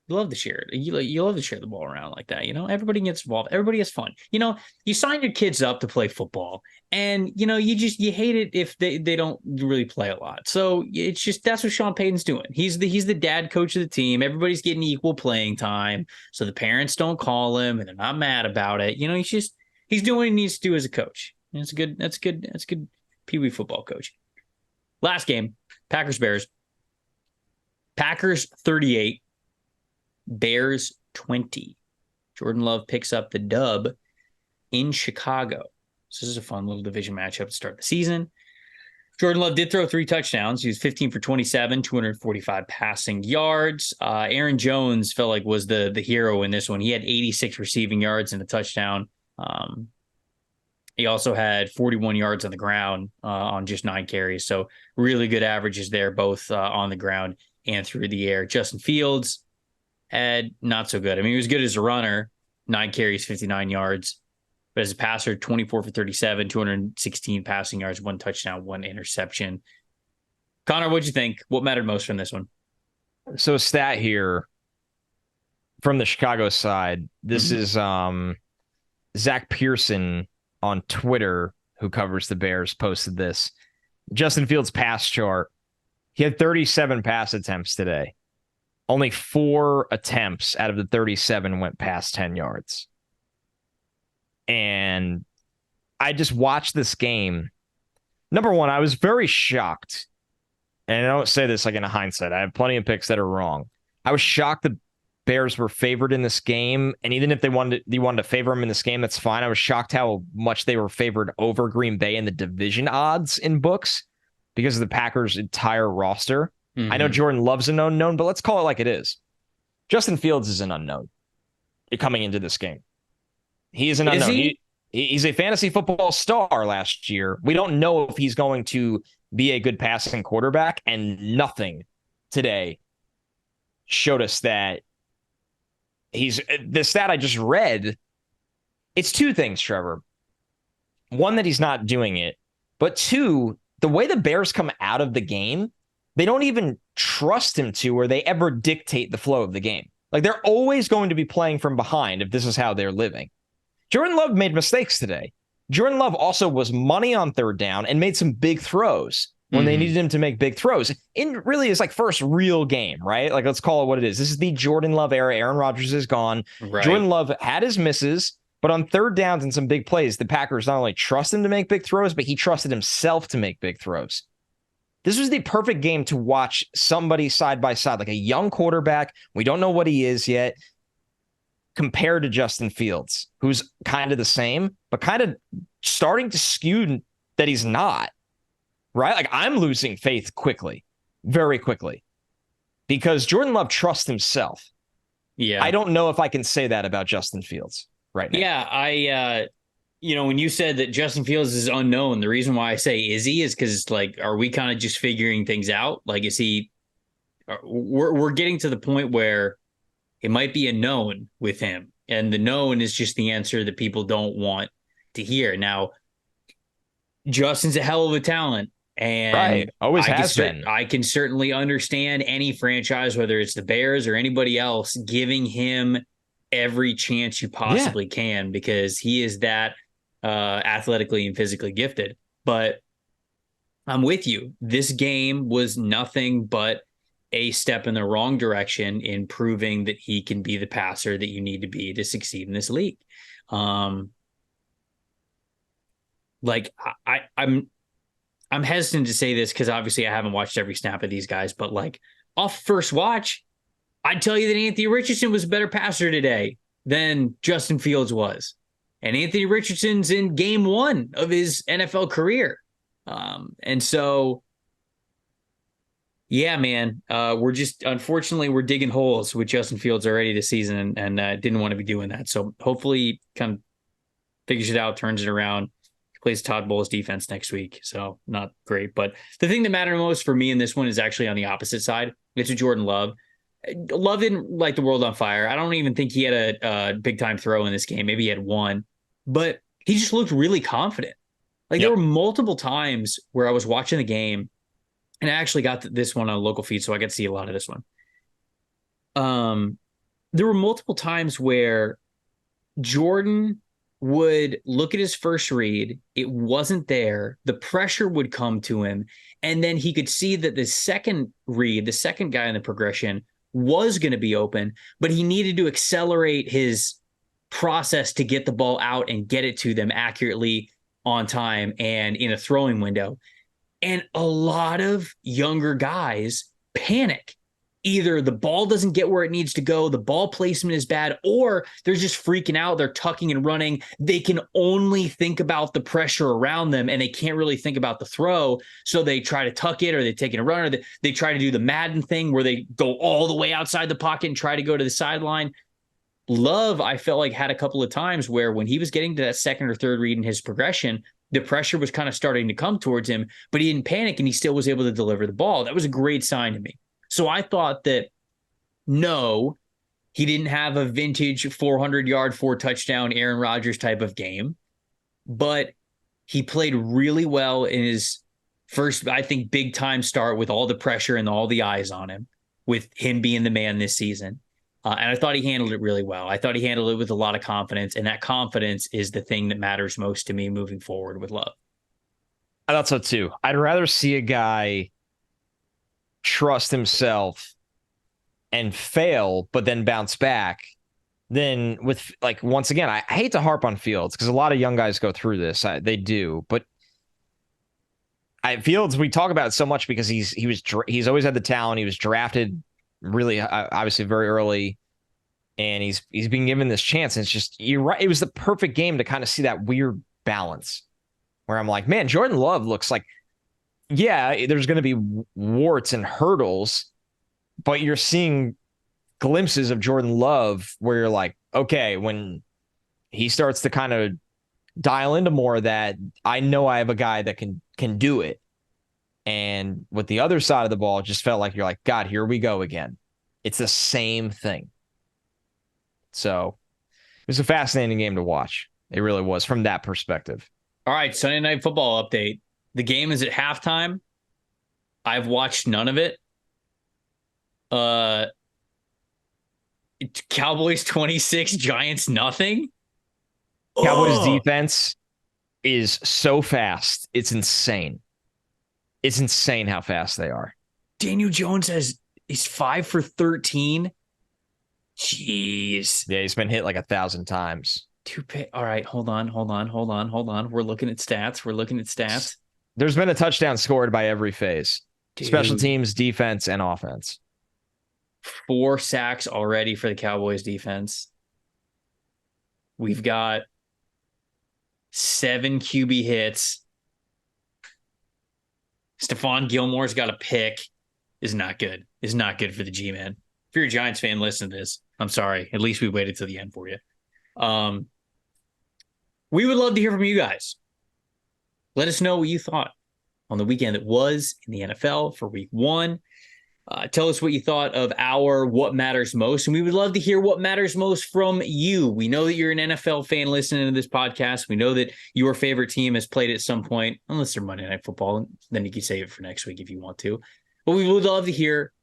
You love to share it. You love to share the ball around like that. Everybody gets involved. Everybody has fun. You sign your kids up to play football, and you hate it if they don't really play a lot. So it's just that's what Sean Payton's doing. He's the dad coach of the team. Everybody's getting equal playing time, so the parents don't call him and they're not mad about it. He's doing what he needs to do as a coach. And that's good Pee Wee football coach. Last game, Packers Bears. Packers 38. Bears 20. Jordan Love picks up the dub in Chicago. So this is a fun little division matchup to start the season. Jordan Love did throw 3 touchdowns. He was 15 for 27, 245 passing yards. Aaron Jones felt like was the hero in this one. He had 86 receiving yards and a touchdown. He also had 41 yards on the ground on just 9 carries. So really good averages there, both on the ground and through the air. Justin Fields had not so good. I mean, he was good as a runner, 9 carries, 59 yards. But as a passer, 24 for 37, 216 passing yards, 1 touchdown, 1 interception. Connor, what'd you think? What mattered most from this one? So a stat here from the Chicago side. This is Zach Pearson on Twitter, who covers the Bears, posted this. Justin Fields' pass chart. He had 37 pass attempts today. Only 4 attempts out of the 37 went past 10 yards. And I just watched this game. Number one, I was very shocked. And I don't say this like in a hindsight. I have plenty of picks that are wrong. I was shocked the Bears were favored in this game. And even if you wanted to favor them in this game, that's fine. I was shocked how much they were favored over Green Bay in the division odds in books because of the Packers' entire roster. Mm-hmm. I know Jordan Love's an unknown, but let's call it like it is. Justin Fields is an unknown coming into this game. He is an unknown. He's a fantasy football star last year. We don't know if he's going to be a good passing quarterback, and nothing today showed us that he's the stat I just read. It's 2 things, Trevor. One, that he's not doing it, but 2, the way the Bears come out of the game, they don't even trust him to, or they ever dictate the flow of the game. Like, they're always going to be playing from behind if this is how they're living. Jordan Love made mistakes today. Jordan Love also was money on 3rd down and made some big throws when they needed him to make big throws. In really his first real game, right? Like, let's call it what it is. This is the Jordan Love era. Aaron Rodgers is gone. Right. Jordan Love had his misses, but on 3rd downs and some big plays, the Packers not only trust him to make big throws, but he trusted himself to make big throws. This was the perfect game to watch somebody side by side, like a young quarterback. We don't know what he is yet, compared to Justin Fields, who's kind of the same, but kind of starting to skew that he's not, right? Like, I'm losing faith quickly, very quickly, because Jordan Love trusts himself. Yeah. I don't know if I can say that about Justin Fields right now. Yeah, when you said that Justin Fields is unknown, the reason why I say is because, like, are we kind of just figuring things out? Like, is he? We're getting to the point where it might be a known with him, and the known is just the answer that people don't want to hear. Now, Justin's a hell of a talent, and right. Always has been. I can certainly understand any franchise, whether it's the Bears or anybody else, giving him every chance you possibly can, because he is that athletically and physically gifted. But I'm with you. This game was nothing but a step in the wrong direction in proving that he can be the passer that you need to be to succeed in this league. I'm hesitant to say this because obviously I haven't watched every snap of these guys, but like off first watch, I'd tell you that Anthony Richardson was a better passer today than Justin Fields was. And Anthony Richardson's in game 1 of his NFL career. And so, yeah, man, unfortunately, we're digging holes with Justin Fields already this season and didn't want to be doing that. So hopefully kind of figures it out, turns it around, plays Todd Bowles defense next week. So not great. But the thing that mattered most for me in this one is actually on the opposite side. It's with Jordan Love. Love didn't light the world on fire. I don't even think he had a big time throw in this game. Maybe he had one, but he just looked really confident. Like there were multiple times where I was watching the game, and I actually got this one on a local feed, so I got to see a lot of this one. There were multiple times where Jordan would look at his first read, it wasn't there, the pressure would come to him, and then he could see that the second read, the second guy in the progression, was going to be open, but he needed to accelerate his process to get the ball out and get it to them accurately on time and in a throwing window. And a lot of younger guys panic. Either the ball doesn't get where it needs to go, the ball placement is bad, or they're just freaking out, they're tucking and running. They can only think about the pressure around them, and they can't really think about the throw, so they try to tuck it, or they take it a run, or they try to do the Madden thing where they go all the way outside the pocket and try to go to the sideline. Love, I felt like, had a couple of times where when he was getting to that second or third read in his progression, the pressure was kind of starting to come towards him, but he didn't panic, and he still was able to deliver the ball. That was a great sign to me. So I thought that, no, he didn't have a vintage 400-yard, 4-touchdown Aaron Rodgers type of game, but he played really well in his first, I think, big-time start with all the pressure and all the eyes on him, with him being the man this season. And I thought he handled it really well. I thought he handled it with a lot of confidence, and that confidence is the thing that matters most to me moving forward with Love. I thought so, too. I'd rather see a guy trust himself and fail, but then bounce back. Then with, like, once again, I hate to harp on Fields because a lot of young guys go through this. They do, but Fields, we talk about it so much because he's always had the talent. He was drafted really, obviously, very early, and he's been given this chance. And it's just, you're right. It was the perfect game to kind of see that weird balance where I'm like, man, Jordan Love looks like, yeah, there's going to be warts and hurdles, but you're seeing glimpses of Jordan Love where you're like, okay, when he starts to kind of dial into more of that, I know I have a guy that can do it. And with the other side of the ball, it just felt like you're like, God, here we go again. It's the same thing. So it was a fascinating game to watch. It really was from that perspective. All right, Sunday Night Football update. The game is at halftime. I've watched none of it. Cowboys 26, Giants nothing. Cowboys defense is so fast. It's insane. It's insane how fast they are. Daniel Jones he's 5 for 13. Jeez. Yeah, he's been hit like 1,000 times. All right, hold on. We're looking at stats. There's been a touchdown scored by every phase. Dude. Special teams, defense, and offense. 4 sacks already for the Cowboys defense. We've got 7 QB hits. Stephon Gilmore's got a pick. Is not good. Is not good for the G-Man. If you're a Giants fan, listen to this. I'm sorry. At least we waited till the end for you. We would love to hear from you guys. Let us know what you thought on the weekend that was in the NFL for week 1. Tell us what you thought of our What Matters Most, and we would love to hear what matters most from you. We know that you're an NFL fan listening to this podcast. We know that your favorite team has played at some point, unless they're Monday Night Football. Then you can save it for next week if you want to. But we would love to hear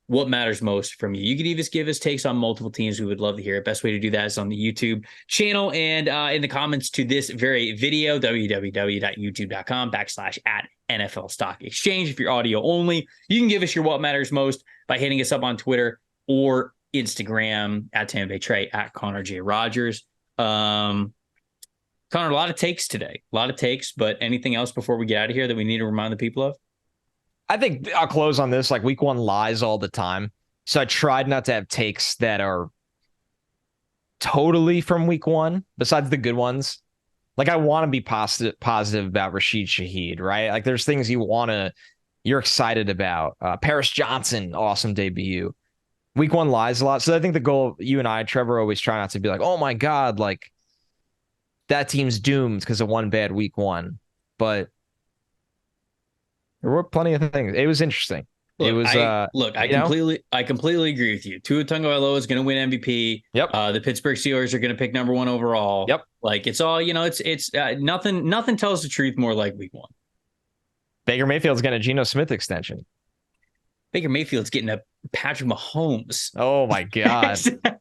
what matters most from you. You could even give us takes on multiple teams. We would love to hear it. Best way to do that is on the YouTube channel and in the comments to this very video, www.youtube.com/@NFL Stock Exchange. If you're audio only, you can give us your what matters most by hitting us up on Twitter or Instagram @TampaBayTrey, @ConnorJRogers. Connor, a lot of takes today, but anything else before we get out of here that we need to remind the people of? I think I'll close on this. Like, week one lies all the time. So I tried not to have takes that are totally from week one, besides the good ones. Like, I want to be positive about Rashid Shaheed, right? Like, there's things you're excited about. Paris Johnson, awesome debut. Week one lies a lot. So I think the goal, you and I, Trevor, always try not to be like, oh my God, like that team's doomed because of one bad week one. But there were plenty of things. It was interesting. I completely agree with you. Tua Tagovailoa is going to win MVP. Yep. The Pittsburgh Steelers are going to pick number 1 overall. Yep. Like, it's all, it's nothing tells the truth more like week one. Baker Mayfield's getting a Geno Smith extension. Baker Mayfield's getting a Patrick Mahomes. Oh my God. That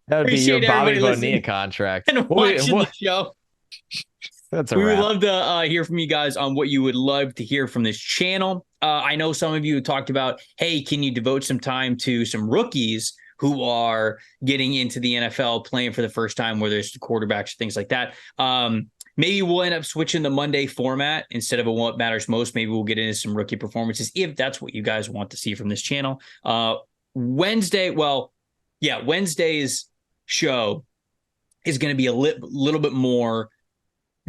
would be your Bobby Bonilla contract. And watching the show. That's a we wrap. would love to hear from you guys on what you would love to hear from this channel. I know some of you talked about, hey, can you devote some time to some rookies who are getting into the NFL, playing for the first time, whether it's the quarterbacks or things like that. Maybe we'll end up switching the Monday format instead of a what matters most. Maybe we'll get into some rookie performances if that's what you guys want to see from this channel. Wednesday's show is going to be a little bit more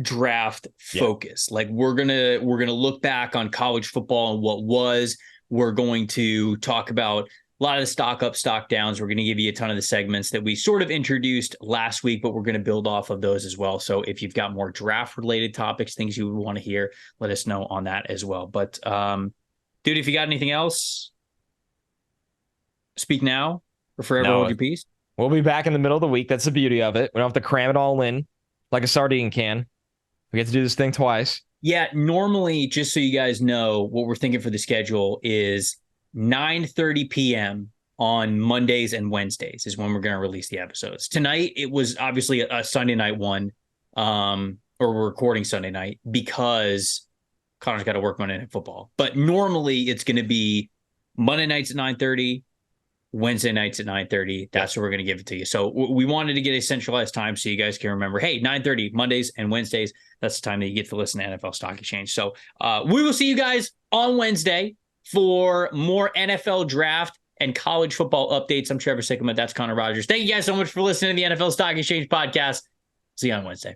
draft focus. Like, we're gonna look back on college football and what was. We're going to talk about a lot of the stock up, stock downs. We're going to give you a ton of the segments that we sort of introduced last week, but we're going to build off of those as well. So if you've got more draft related topics, things you would want to hear, let us know on that as well. But dude, if you got anything else, speak now or forever hold your peace. We'll be back in the middle of the week. That's the beauty of it. We don't have to cram it all in like a sardine can. We get to do this thing twice. Yeah, normally, just so you guys know, what we're thinking for the schedule is 9:30 p.m. on Mondays and Wednesdays is when we're going to release the episodes. Tonight, it was obviously a Sunday night one, or we're recording Sunday night because Connor's got to work Monday Night Football. But normally, it's going to be Monday nights at 9:30, Wednesday nights at 9:30. That's where we're going to give it to you. So we wanted to get a centralized time so you guys can remember, hey, 9:30 Mondays and Wednesdays. That's the time that you get to listen to NFL Stock Exchange. So we will see you guys on Wednesday for more NFL draft and college football updates. I'm Trevor Sikkema. That's Connor Rogers. Thank you guys so much for listening to the NFL Stock Exchange podcast. See you on Wednesday.